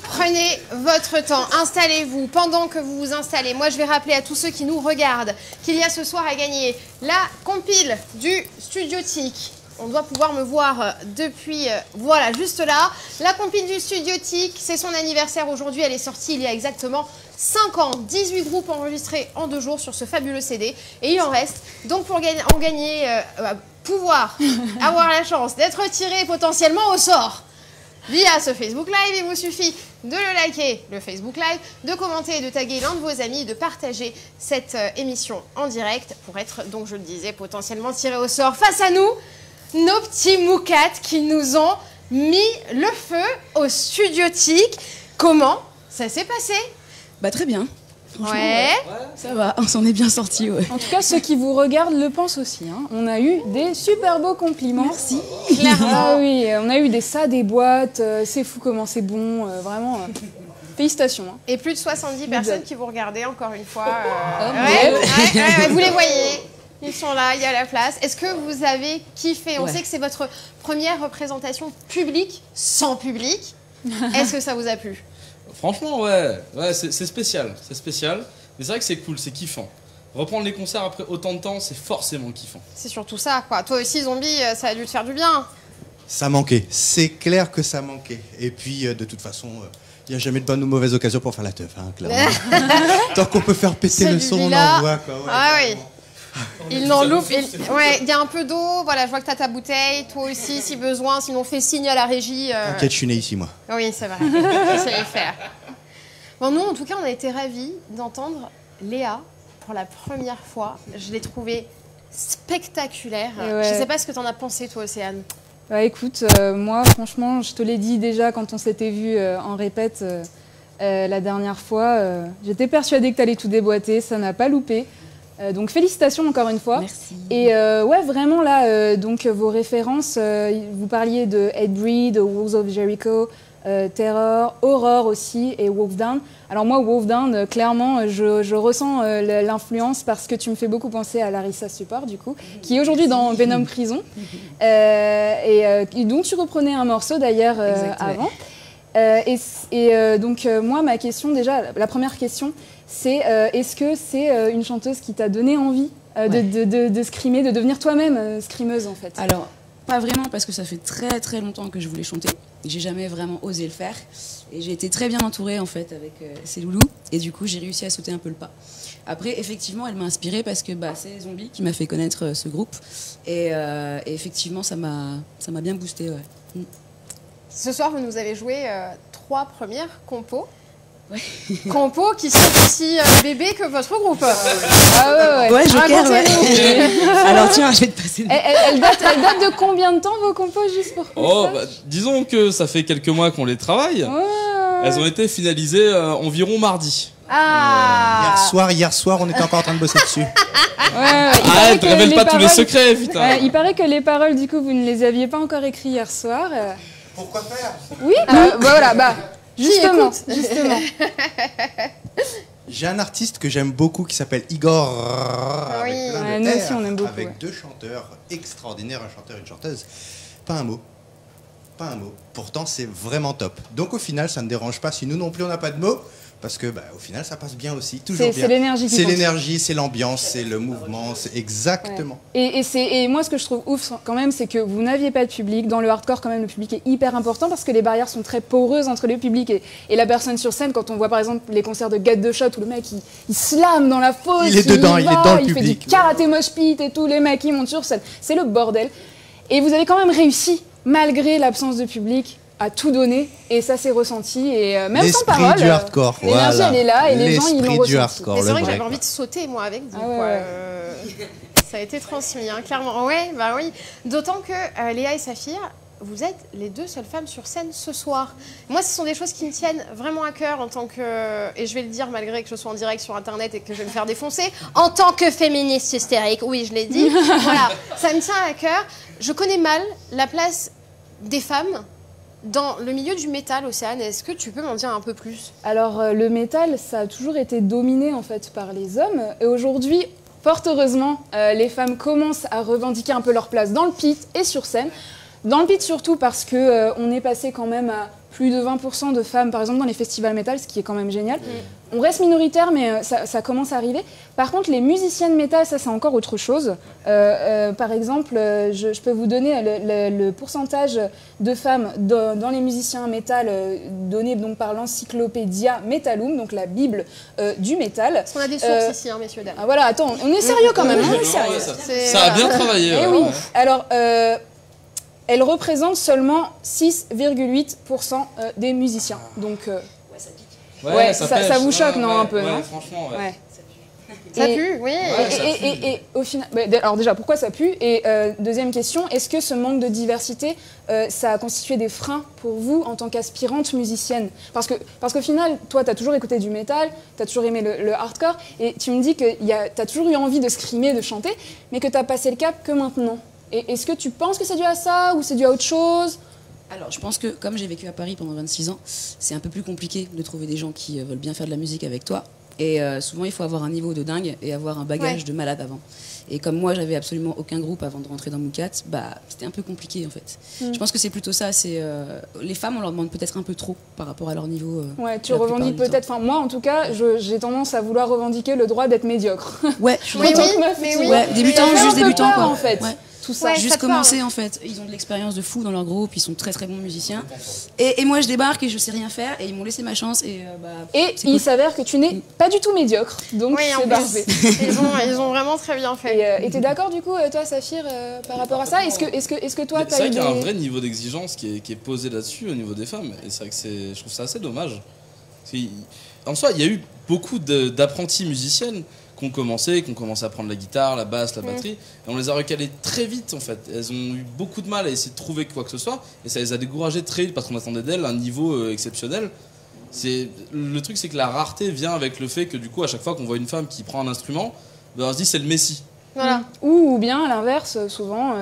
Prenez votre temps, installez-vous. Pendant que vous vous installez, moi je vais rappeler à tous ceux qui nous regardent qu'il y a ce soir à gagner la compile du Studiotique. On doit pouvoir me voir depuis, voilà, juste là. La compile du Studiotique, c'est son anniversaire aujourd'hui. Elle est sortie il y a exactement 5 ans. 18 groupes enregistrés en 2 jours sur ce fabuleux CD. Et il en reste. Donc pour pouvoir avoir la chance d'être tiré potentiellement au sort via ce Facebook Live, il vous suffit de le liker, le Facebook Live, de commenter et de taguer l'un de vos amis, de partager cette émission en direct pour être, donc je le disais, potentiellement tiré au sort. Face à nous, nos petits moucates qui nous ont mis le feu au Studiotique. Comment ça s'est passé? Bah très bien. Ouais. Ça va, on s'en est bien sortis, ouais. En tout cas, ceux qui vous regardent le pensent aussi. Hein. On a eu des super beaux compliments. Merci. Ah oui, on a eu des boîtes. C'est fou comment c'est bon. Vraiment, félicitations. Hein. Et plus de 70 personnes qui vous regardaient, encore une fois. Ouais. Vous les voyez. Ils sont là, il y a la place. Est-ce que vous avez kiffé? On sait que c'est votre première représentation publique, sans public. Est-ce que ça vous a plu? Franchement, ouais c'est spécial. C'est spécial. Mais c'est vrai que c'est cool, c'est kiffant. Reprendre les concerts après autant de temps, c'est forcément kiffant. C'est surtout ça, quoi. Toi aussi, Zombie, ça a dû te faire du bien. Ça manquait. C'est clair que ça manquait. Et puis, de toute façon, il n'y a jamais de bonne ou mauvaise occasion pour faire la teuf, hein, clairement. Tant qu'on peut faire péter le son, on envoie, quoi. Ouais, ah oui. Il n'en loupe. Ouais, il y a un peu d'eau. Voilà, je vois que tu as ta bouteille. Toi aussi, si besoin. Sinon, fais signe à la régie. T'inquiète, je suis né ici, moi. Oui, c'est vrai. Je sais les faire. Bon, nous, en tout cas, on a été ravis d'entendre Léa pour la première fois. Je l'ai trouvée spectaculaire. Ouais. Je ne sais pas ce que tu en as pensé, toi, Océane. Bah écoute, moi, franchement, je te l'ai dit déjà quand on s'était vu en répète la dernière fois. J'étais persuadée que tu allais tout déboîter. Ça n'a pas loupé. Donc félicitations encore une fois. Merci. Et ouais, vraiment là, donc vos références, vous parliez de Hatebreed, de Walls of Jericho, Terror, Horror aussi et Wolfdown. Alors moi, Wolfdown, clairement, je ressens l'influence parce que tu me fais beaucoup penser à Larissa Support, du coup, qui est aujourd'hui dans Venom Prison. Et donc tu reprenais un morceau d'ailleurs avant. Donc moi, ma question déjà, la première question, c'est est-ce que c'est une chanteuse qui t'a donné envie de scrimer, de devenir toi-même scrimeuse en fait? Alors, pas vraiment, parce que ça fait très très longtemps que je voulais chanter. J'ai jamais vraiment osé le faire. Et j'ai été très bien entourée en fait avec ces loulous. Et du coup, j'ai réussi à sauter un peu le pas. Après, effectivement, elle m'a inspirée parce que c'est Zombie qui m'a fait connaître ce groupe. Et effectivement, ça m'a bien boosté. Ouais. Ce soir, vous nous avez joué 3 premières compos. Ouais. Compos qui sont aussi bébés que votre groupe. Ah ouais, Joker, ouais. Alors tiens, je vais te passer. Elle date de combien de temps vos compos, juste pour Disons que ça fait quelques mois qu'on les travaille. Elles ont été finalisées environ mardi. Hier soir, on était encore en train de bosser dessus. Arrête, révèle pas tous les secrets, putain. Il paraît que les paroles, du coup, vous ne les aviez pas encore écrites hier soir. Pourquoi faire? Oui, voilà, justement. J'ai un artiste que j'aime beaucoup qui s'appelle Igor. Oui. Nous aussi, on aime beaucoup. Avec 2 chanteurs extraordinaires, un chanteur et une chanteuse. Pas un mot. Pas un mot. Pourtant, c'est vraiment top. Donc, au final, ça ne dérange pas si nous non plus, on n'a pas de mots. Parce que, au final, ça passe bien aussi. Toujours bien. C'est l'énergie qui compte. C'est l'énergie, c'est l'ambiance, c'est le mouvement, c'est exactement. Ouais. Et moi, ce que je trouve ouf quand même, c'est que vous n'aviez pas de public. Dans le hardcore, quand même, le public est hyper important parce que les barrières sont très poreuses entre le public et la personne sur scène. Quand on voit, par exemple, les concerts de Get the Shot où le mec, il slame dans la fosse. Il est dedans, il est dans le public. Il fait du karaté mosh pit et tout. Les mecs, ils montent sur scène. C'est le bordel. Et vous avez quand même réussi, malgré l'absence de public, à tout donner, et ça s'est ressenti, et même sans parole, l'esprit du hardcore, l'énergie elle est là, et les gens ils l'ont ressenti. Mais c'est vrai que j'avais envie de sauter moi avec vous. Ça a été transmis, hein, clairement. Ouais, oui. D'autant que Léa et Saphir, vous êtes les 2 seules femmes sur scène ce soir. Moi, ce sont des choses qui me tiennent vraiment à cœur en tant que, et je vais le dire malgré que je sois en direct sur internet et que je vais me faire défoncer, en tant que féministe hystérique, oui, je l'ai dit. Voilà, ça me tient à cœur. Je connais mal la place des femmes dans le milieu du métal, Océane. Est-ce que tu peux m'en dire un peu plus? Alors, le métal, ça a toujours été dominé en fait par les hommes. Et aujourd'hui, fort heureusement, les femmes commencent à revendiquer un peu leur place dans le pit et sur scène. Dans le pit surtout parce que on est passé quand même à plus de 20% de femmes, par exemple, dans les festivals métal, ce qui est quand même génial. On reste minoritaire, mais ça commence à arriver. Par contre, les musiciennes métal, ça c'est encore autre chose. Par exemple, je peux vous donner le pourcentage de femmes dans les musiciens métal donné donc, par l'encyclopédia Metalum, donc la Bible du métal. Parce qu'on a des sources ici, hein, messieurs, dames. Ah, voilà, attends, on est sérieux quand même. On est sérieux. Ça a bien travaillé. Eh oui. Alors, elle représente seulement 6,8% des musiciens. Donc, ça vous choque, non, un peu, non? Franchement, ouais. Ça pue, oui. Et au final, alors déjà, pourquoi ça pue? Et deuxième question, est-ce que ce manque de diversité, ça a constitué des freins pour vous en tant qu'aspirante musicienne? Parce qu'au final, toi, tu as toujours écouté du métal, tu as toujours aimé le hardcore, et tu me dis que tu as toujours eu envie de scrimer, de chanter, mais que tu as passé le cap que maintenant. Et est-ce que tu penses que c'est dû à ça ou c'est dû à autre chose? Alors, je pense que comme j'ai vécu à Paris pendant 26 ans, c'est un peu plus compliqué de trouver des gens qui veulent bien faire de la musique avec toi. Et souvent, il faut avoir un niveau de dingue et avoir un bagage de malade avant. Et comme moi, j'avais absolument aucun groupe avant de rentrer dans Moukat, c'était un peu compliqué en fait. Je pense que c'est plutôt ça. Les femmes, on leur demande peut-être un peu trop par rapport à leur niveau. Ouais, tu revendiques peut-être. Enfin, moi, en tout cas, j'ai tendance à vouloir revendiquer le droit d'être médiocre. Ouais, je suis débutant, juste débutant quoi. En fait. Ouais. Tout ça. Juste commencer en fait. Ils ont de l'expérience de fou dans leur groupe, ils sont très très bons musiciens. Et moi je débarque et je sais rien faire et ils m'ont laissé ma chance. Et il s'avère que tu n'es pas du tout médiocre. Donc c'est parfait. Ils ont vraiment très bien fait. Et t'es d'accord du coup, toi Saphir, par rapport à ça? Est-ce que toi t'as C'est vrai eu qu'il y a un vrai niveau d'exigence qui est posé là-dessus au niveau des femmes. Et c'est vrai que je trouve ça assez dommage. En soi, il y a eu beaucoup d'apprentis musiciennes qui ont commencé à prendre la guitare, la basse, la batterie, et on les a recalées très vite en fait. Elles ont eu beaucoup de mal à essayer de trouver quoi que ce soit, et ça les a découragées très vite parce qu'on attendait d'elles un niveau exceptionnel. Le truc, c'est que la rareté vient avec le fait que du coup, à chaque fois qu'on voit une femme qui prend un instrument, on se dit c'est le Messie. Voilà. Ou bien à l'inverse, souvent,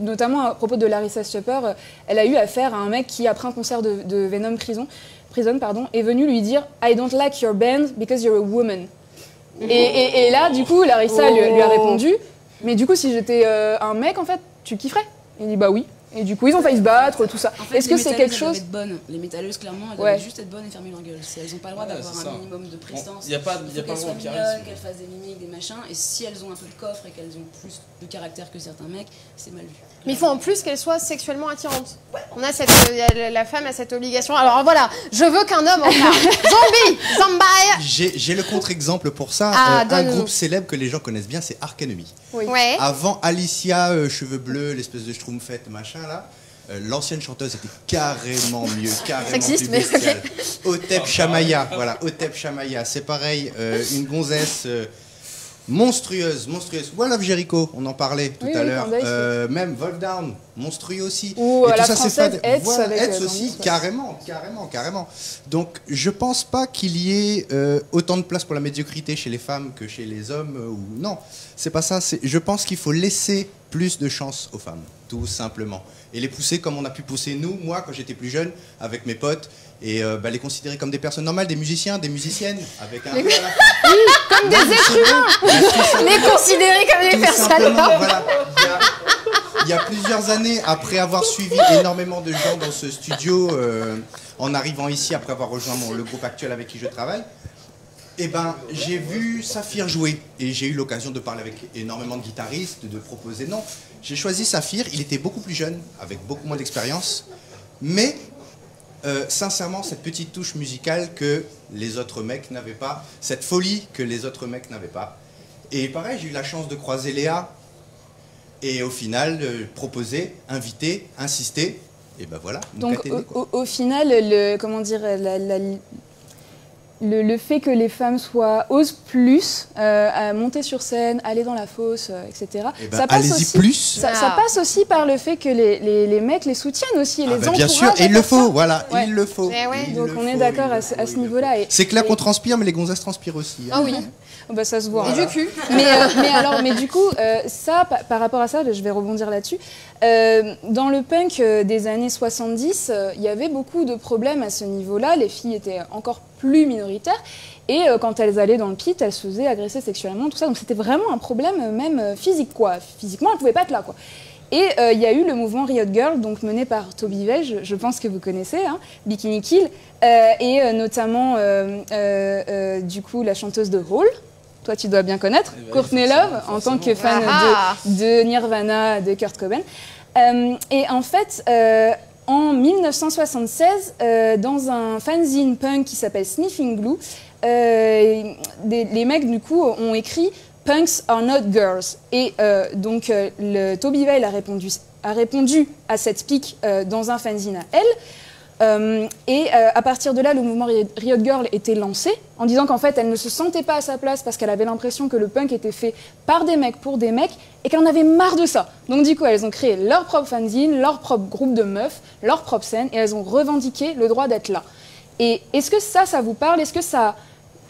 notamment à propos de Larissa Stupper, elle a eu affaire à un mec qui, après un concert de Venom Prison, est venu lui dire « I don't like your band because you're a woman ». Et là, du coup, Larissa lui a répondu « Mais du coup, si j'étais un mec, en fait, tu kifferais ?» Il dit « Bah oui ». Et du coup, ils ont failli se battre, tout ça. En fait, est-ce que c'est quelque chose... Les métalleuses, clairement, elles doivent juste être bonnes et fermer leur gueule. Elles n'ont pas le droit d'avoir un minimum de prestance. Il n'y a pas qu'elles soient mignonnes, qu'elles fassent des mimiques, des machins. Et si elles ont un peu de coffre et qu'elles ont plus de caractère que certains mecs, c'est mal vu. Mais il faut en plus qu'elles soient sexuellement attirantes. La femme a cette obligation. Alors voilà, je veux qu'un homme en parle. Zombie. J'ai le contre-exemple pour ça. Un groupe célèbre que les gens connaissent bien, c'est Ark Enemy. Ouais. Avant Alicia, cheveux bleus, l'espèce de schtroumpfette, machin là. L'ancienne chanteuse était carrément mieux, carrément plus bestiale. Otep Shamaya, voilà, Otep Shamaya, c'est pareil, une gonzesse monstrueuse. One Love Jericho, on en parlait tout à l'heure. Même Voldown, monstrueux aussi. Ou et tout la ça, française Hetz aussi, carrément. Donc je pense pas qu'il y ait autant de place pour la médiocrité chez les femmes que chez les hommes. Non, c'est pas ça. Je pense qu'il faut laisser plus de chance aux femmes, tout simplement. Et les pousser comme on a pu pousser nous, moi, quand j'étais plus jeune, avec mes potes, et les considérer comme des personnes normales, des musiciens, des musiciennes, avec un... Oui, comme des êtres humains. Les considérer comme des personnes normales. Voilà. Il y a plusieurs années, après avoir suivi énormément de gens dans ce studio, en arrivant ici, après avoir rejoint le groupe actuel avec qui je travaille, j'ai vu Saphir jouer et j'ai eu l'occasion de parler avec énormément de guitaristes, de proposer. Non, j'ai choisi Saphir, il était beaucoup plus jeune, avec beaucoup moins d'expérience, mais sincèrement, cette petite touche musicale que les autres mecs n'avaient pas, cette folie que les autres mecs n'avaient pas. Et pareil, j'ai eu la chance de croiser Léa et au final, proposer, inviter, insister, et ben voilà. Donc au final, le fait que les femmes osent plus à monter sur scène, aller dans la fosse, etc. Ça passe aussi par le fait que les mecs les soutiennent aussi et les encouragent. Bien sûr, et il le faut, voilà, il le faut. Donc on est d'accord à ce niveau-là. C'est clair qu'on transpire, mais les gonzesses transpirent aussi. Ah oui. Ça se voit. Et du cul. Mais du coup, par rapport à ça, je vais rebondir là-dessus. Dans le punk des années 70, il y avait beaucoup de problèmes à ce niveau-là. Les filles étaient encore plus minoritaires. Et quand elles allaient dans le pit, elles se faisaient agresser sexuellement, tout ça. Donc c'était vraiment un problème même physique, quoi. Physiquement, elles ne pouvaient pas être là, quoi. Et il y a eu le mouvement Riot Girl, donc mené par Toby Veil, je pense que vous connaissez, hein, Bikini Kill, et notamment du coup la chanteuse de Hole. Toi, tu dois bien connaître, Courtney Love, en tant que fan de Nirvana, de Kurt Cobain. Et en fait, en 1976, dans un fanzine punk qui s'appelle Sniffing Glue, les mecs, du coup, ont écrit « Punks are not girls ». Et donc, Toby Veil a répondu à cette pique dans un fanzine à elle. Et à partir de là, le mouvement Riot Girl était lancé en disant qu'en fait, elle ne se sentait pas à sa place parce qu'elle avait l'impression que le punk était fait par des mecs pour des mecs et qu'elle en avait marre de ça. Donc du coup, elles ont créé leur propre fanzine, leur propre groupe de meufs, leur propre scène et elles ont revendiqué le droit d'être là. Et est-ce que ça vous parle? Est-ce que ça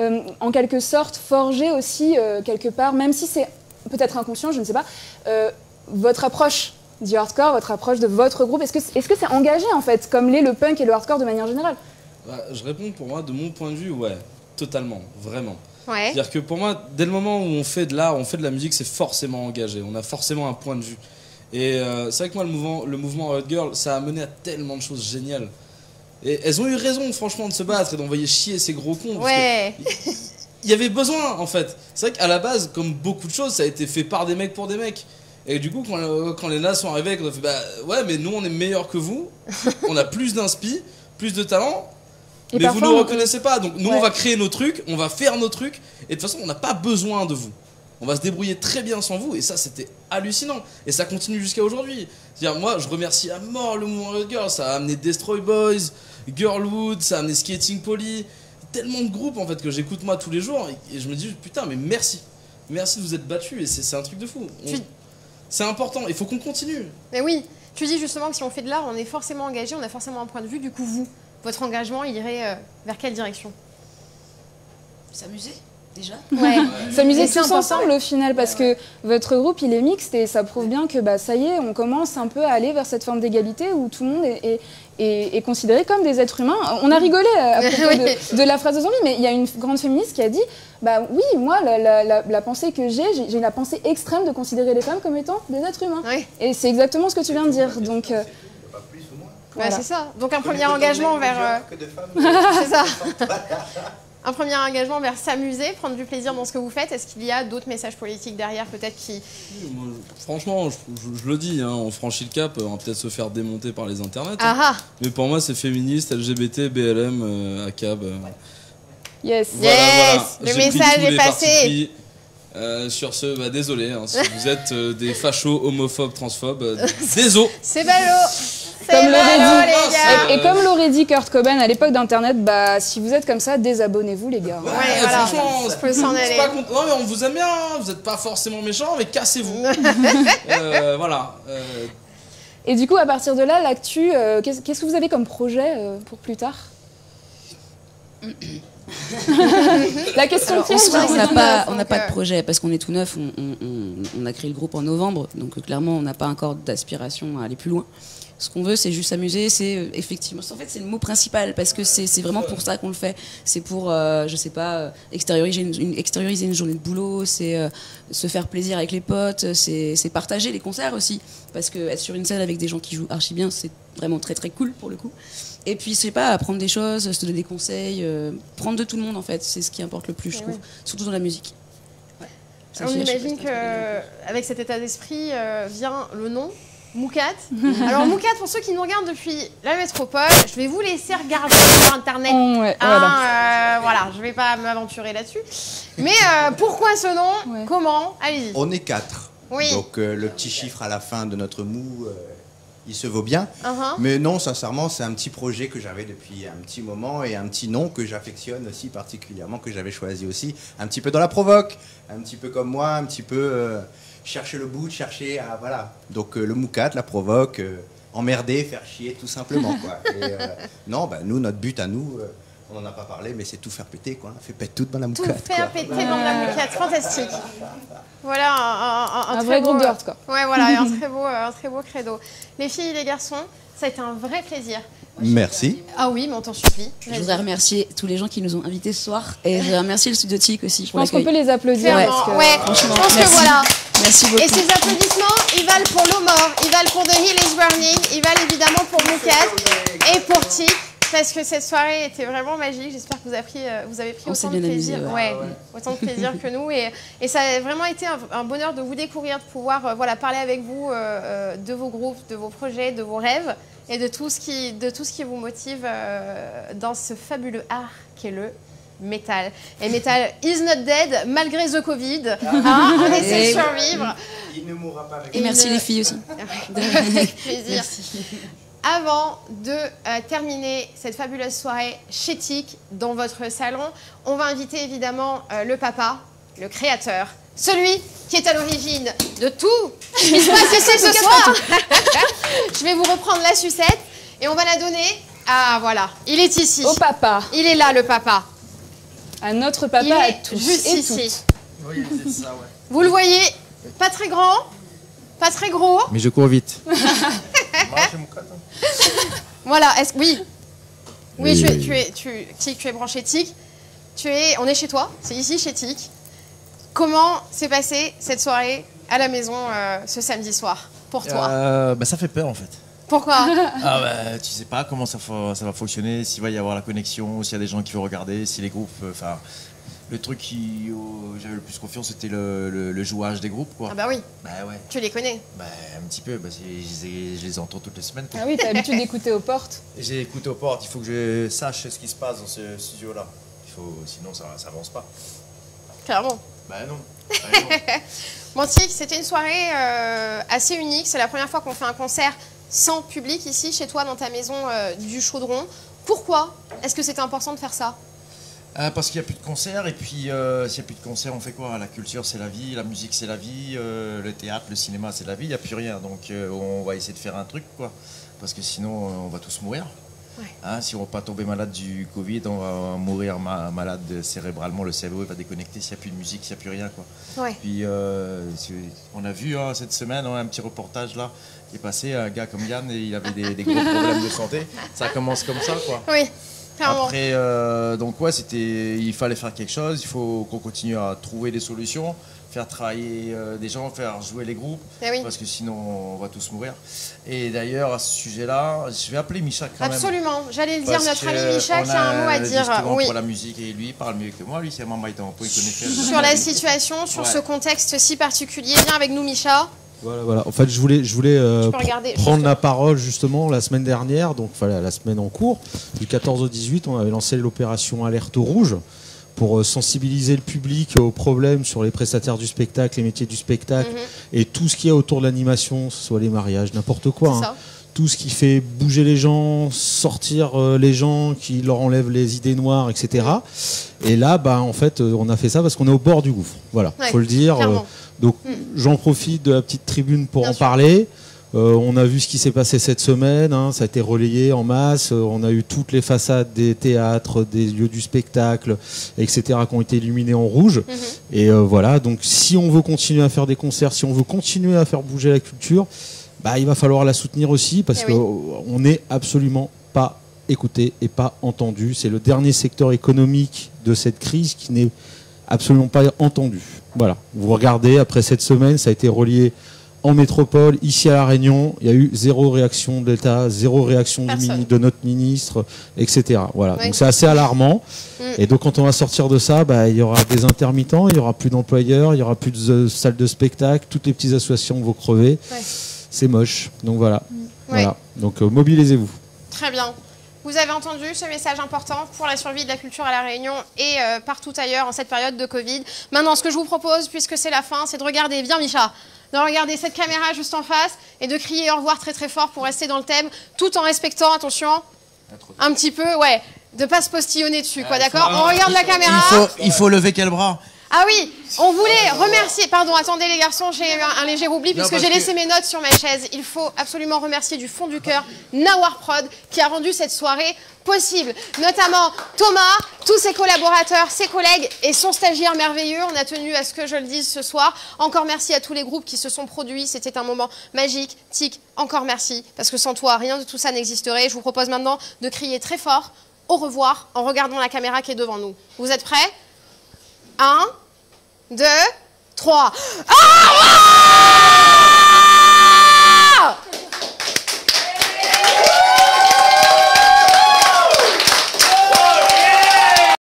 a, en quelque sorte, forgé aussi, quelque part, même si c'est peut-être inconscient, je ne sais pas, votre approche du hardcore, votre approche de votre groupe, est-ce que c'est engagé en fait, comme l'est le punk et le hardcore de manière générale? Je réponds pour moi, de mon point de vue, ouais, totalement, vraiment. Ouais. C'est-à-dire que pour moi, dès le moment où on fait de l'art, on fait de la musique, c'est forcément engagé, on a forcément un point de vue. Et c'est vrai que moi, le mouvement Riot Girl, ça a mené à tellement de choses géniales. Et elles ont eu raison, franchement, de se battre et d'envoyer chier ces gros cons. Ouais. Il y avait besoin, en fait. C'est vrai qu'à la base, comme beaucoup de choses, ça a été fait par des mecs pour des mecs. Et du coup, quand les nazes sont arrivés, on a fait bah ouais, mais nous on est meilleurs que vous, on a plus d'inspi, plus de talent, et mais vous ne nous reconnaissez pas. Donc nous on va créer nos trucs, on va faire nos trucs, et de toute façon on n'a pas besoin de vous. On va se débrouiller très bien sans vous, et ça c'était hallucinant. Et ça continue jusqu'à aujourd'hui. C'est-à-dire, moi je remercie à mort le mouvement Riot Girl, ça a amené Destroy Boys, Girlwood, ça a amené Skating Poly, tellement de groupes en fait que j'écoute moi tous les jours, et je me dis putain, mais merci. Merci de vous être battus, et c'est un truc de fou. C'est important, il faut qu'on continue. Mais oui, tu dis justement que si on fait de l'art, on est forcément engagé, on a forcément un point de vue. Du coup, vous, votre engagement, il irait vers quelle direction? S'amuser, déjà. Ouais. S'amuser tous ensemble au final, parce que votre groupe, il est mixte et ça prouve bien que bah, ça y est, on commence un peu à aller vers cette forme d'égalité où tout le monde est considéré comme des êtres humains. On a rigolé à propos de la phrase de zombie, mais il y a une grande féministe qui a dit bah oui, moi, la pensée que j'ai la pensée extrême de considérer les femmes comme étant des êtres humains. Oui. Et c'est exactement ce que tu viens de dire. Donc, voilà. C'est ça. Donc un premier engagement vers... c'est ça. Un premier engagement vers s'amuser, prendre du plaisir dans ce que vous faites. Est-ce qu'il y a d'autres messages politiques derrière, peut-être qui... Franchement, je le dis, hein, on franchit le cap, on va peut-être se faire démonter par les internets. Ah. Mais pour moi, c'est féministe, LGBT, BLM, ACAB. Yes. Voilà, yes. voilà. Le message est passé. Sur ce, bah, désolé, hein, si vous êtes des fachos, homophobes, transphobes, désolé. C'est ballot. Comme l'aurait dit, et comme l'aurait dit Kurt Cobain à l'époque d'Internet, bah, si vous êtes comme ça, désabonnez-vous les gars. Ouais, voilà. Franchement, faut s'en aller. Non mais on vous aime bien, vous n'êtes pas forcément méchants, mais cassez-vous. Voilà. Et du coup, à partir de là, l'actu, qu'est-ce que vous avez comme projet pour plus tard? La question piège. On n'a pas de projet parce qu'on est tout neuf. On a créé le groupe en novembre, donc clairement, on n'a pas encore d'aspiration à aller plus loin. Ce qu'on veut, c'est juste s'amuser. C'est effectivement, en fait, c'est le mot principal parce que c'est vraiment pour ça qu'on le fait. C'est pour, je sais pas, extérioriser une journée de boulot. C'est se faire plaisir avec les potes. C'est partager les concerts aussi parce que être sur une scène avec des gens qui jouent archi bien, c'est vraiment très très cool pour le coup. Et puis, je sais pas, apprendre des choses, se donner des conseils, prendre de tout le monde en fait, c'est ce qui importe le plus, je trouve, surtout dans la musique. Ouais. On imagine qu'avec cet état d'esprit vient le nom Moukat. Alors Moukat, pour ceux qui nous regardent depuis la métropole, je vais vous laisser regarder sur internet. Voilà, je vais pas m'aventurer là-dessus. Mais pourquoi ce nom? Comment? Allez-y. On est 4. Oui. Donc le petit chiffre à la fin de notre mou... il se vaut bien. Mais non, sincèrement, c'est un petit projet que j'avais depuis un petit moment et un petit nom que j'affectionne aussi particulièrement, que j'avais choisi aussi. Un petit peu dans la provoque, un petit peu comme moi, un petit peu chercher le bout, chercher à... Voilà. Donc le Moukat, la provoque, emmerder, faire chier, tout simplement. Quoi. Et, non, bah, nous, notre but à nous... on n'en a pas parlé, mais c'est tout faire péter, quoi. Fait pète tout dans la Moukat. Tout faire péter dans la Moukat, fantastique. Voilà un vrai groupe de hardcore. Ouais, voilà, un très beau credo. Les filles et les garçons, ça a été un vrai plaisir Merci. Ah oui, mais on t'en supplie. Je voudrais remercier tous les gens qui nous ont invités ce soir et je voudrais remercier le Studio Tic aussi. Je pense qu'on peut les applaudir. Clairement, parce que, ouais, franchement, je pense que merci. voilà. Merci beaucoup. Et ces applaudissements, ils valent pour Lomor, ils valent pour The Hill is Burning, ils valent évidemment pour Moukat et pour Tic, parce que cette soirée était vraiment magique. J'espère que vous avez pris On s'est autant de bien plaisir, amusé, ouais, autant de plaisir que nous. Et ça a vraiment été un bonheur de vous découvrir, de pouvoir parler avec vous de vos groupes, de vos projets, de vos rêves et de tout ce qui vous motive dans ce fabuleux art qu'est le métal. Et métal is not dead malgré the Covid. Hein, on essaie de survivre. Il ne mourra pas avec Et merci les filles aussi. Avec plaisir. Merci. Avant de terminer cette fabuleuse soirée chez Tic dans votre salon, on va inviter évidemment le papa, le créateur, celui qui est à l'origine de tout ce qui se passe ici ce soir. Je vais vous reprendre la sucette et on va la donner à, voilà, il est ici. Au papa. Il est là, le papa. À notre papa, Il à est tous juste et ici. toutes. Oui, c'est ça, ouais. Vous le voyez, pas très grand, pas très gros. Mais je cours vite. Voilà, oui. Oui, Oui. tu es branché Tic. On est chez toi, c'est ici chez Tic. Comment s'est passée cette soirée à la maison ce samedi soir pour toi? Ça fait peur en fait. Pourquoi? Tu sais pas comment ça va fonctionner, s'il va y avoir la connexion, s'il y a des gens qui vont regarder, si les groupes. Enfin, le truc qui j'avais le plus confiance, c'était le jouage des groupes, quoi. Ah bah oui. Bah ouais. Tu les connais? Bah un petit peu. Je les entends toutes les semaines, quoi. Ah oui, t'as l'habitude d'écouter aux portes. J'ai écouté aux portes. Il faut que je sache ce qui se passe dans ce studio-là. Sinon ça avance pas. Clairement. Bah non. Bon, Tic, c'était une soirée assez unique. C'est la première fois qu'on fait un concert sans public ici, chez toi, dans ta maison du Chaudron. Pourquoi est-ce que c'était important de faire ça? Parce qu'il n'y a plus de concert, et puis s'il n'y a plus de concert, on fait quoi? La culture, c'est la vie, la musique, c'est la vie, le théâtre, le cinéma, c'est la vie, il n'y a plus rien. Donc on va essayer de faire un truc, quoi. Parce que sinon, on va tous mourir. Ouais. Hein, si on ne va pas tomber malade du Covid, on va mourir malade cérébralement, le cerveau va déconnecter s'il n'y a plus de musique, s'il n'y a plus rien, quoi. Ouais. Puis on a vu cette semaine un petit reportage là qui est passé, un gars comme Yann, et il avait des gros problèmes de santé. Ça commence comme ça, quoi. Oui. Clairement. Après, donc ouais, il fallait faire quelque chose, il faut qu'on continue à trouver des solutions, faire travailler des gens, faire jouer les groupes, parce que sinon on va tous mourir. Et d'ailleurs, à ce sujet-là, je vais appeler Micha quand même. Absolument, j'allais le dire, notre ami Micha qui a un mot à dire. Oui. Pour la musique, et lui il parle mieux que moi, lui c'est un membre étant, il connaît faire. Sur la situation, sur ce contexte si particulier, viens avec nous Micha. Voilà. En fait, je voulais prendre la parole justement la semaine dernière, donc la semaine en cours, du 14 au 18, on avait lancé l'opération Alerte Rouge pour sensibiliser le public aux problèmes sur les prestataires du spectacle, les métiers du spectacle et tout ce qu'il y a autour de l'animation, que ce soit les mariages, n'importe quoi. Hein. Tout ce qui fait bouger les gens, sortir les gens, qui leur enlève les idées noires, etc. Et là, en fait, on a fait ça parce qu'on est au bord du gouffre. Voilà, faut le dire. Donc j'en profite de la petite tribune pour parler. On a vu ce qui s'est passé cette semaine, hein, ça a été relayé en masse. On a eu toutes les façades des théâtres, des lieux du spectacle, etc. qui ont été illuminés en rouge. Et voilà, donc si on veut continuer à faire des concerts, si on veut continuer à faire bouger la culture, il va falloir la soutenir aussi parce qu'on n'est absolument pas écouté et pas entendu. C'est le dernier secteur économique de cette crise qui n'est absolument pas entendu. Voilà, vous regardez, après cette semaine, ça a été relié en métropole, ici à La Réunion, il y a eu zéro réaction de l'État, zéro réaction de notre ministre, etc. Voilà, donc c'est assez alarmant. Et donc quand on va sortir de ça, il y aura des intermittents, il n'y aura plus d'employeurs, il n'y aura plus de salles de spectacle, toutes les petites associations vont crever. C'est moche, donc voilà. Voilà. Donc mobilisez-vous. Très bien. Vous avez entendu ce message important pour la survie de la culture à La Réunion et partout ailleurs en cette période de Covid. Maintenant, ce que je vous propose, puisque c'est la fin, c'est de regarder, viens Micha, de regarder cette caméra juste en face et de crier au revoir très très fort pour rester dans le thème, tout en respectant, attention, un petit peu, de pas se postillonner dessus, quoi, d'accord? On regarde la caméra. Il faut lever quel bras? Ah oui, on voulait remercier, pardon, attendez les garçons, j'ai eu un léger oubli puisque j'ai laissé mes notes sur ma chaise. Il faut absolument remercier du fond du cœur Nawar Prod qui a rendu cette soirée possible. Notamment Thomas, tous ses collaborateurs, ses collègues et son stagiaire merveilleux. On a tenu à ce que je le dise ce soir. Encore merci à tous les groupes qui se sont produits. C'était un moment magique. Tic, encore merci. Parce que sans toi, rien de tout ça n'existerait. Je vous propose maintenant de crier très fort au revoir en regardant la caméra qui est devant nous. Vous êtes prêts ? 1, 2, 3. Au revoir !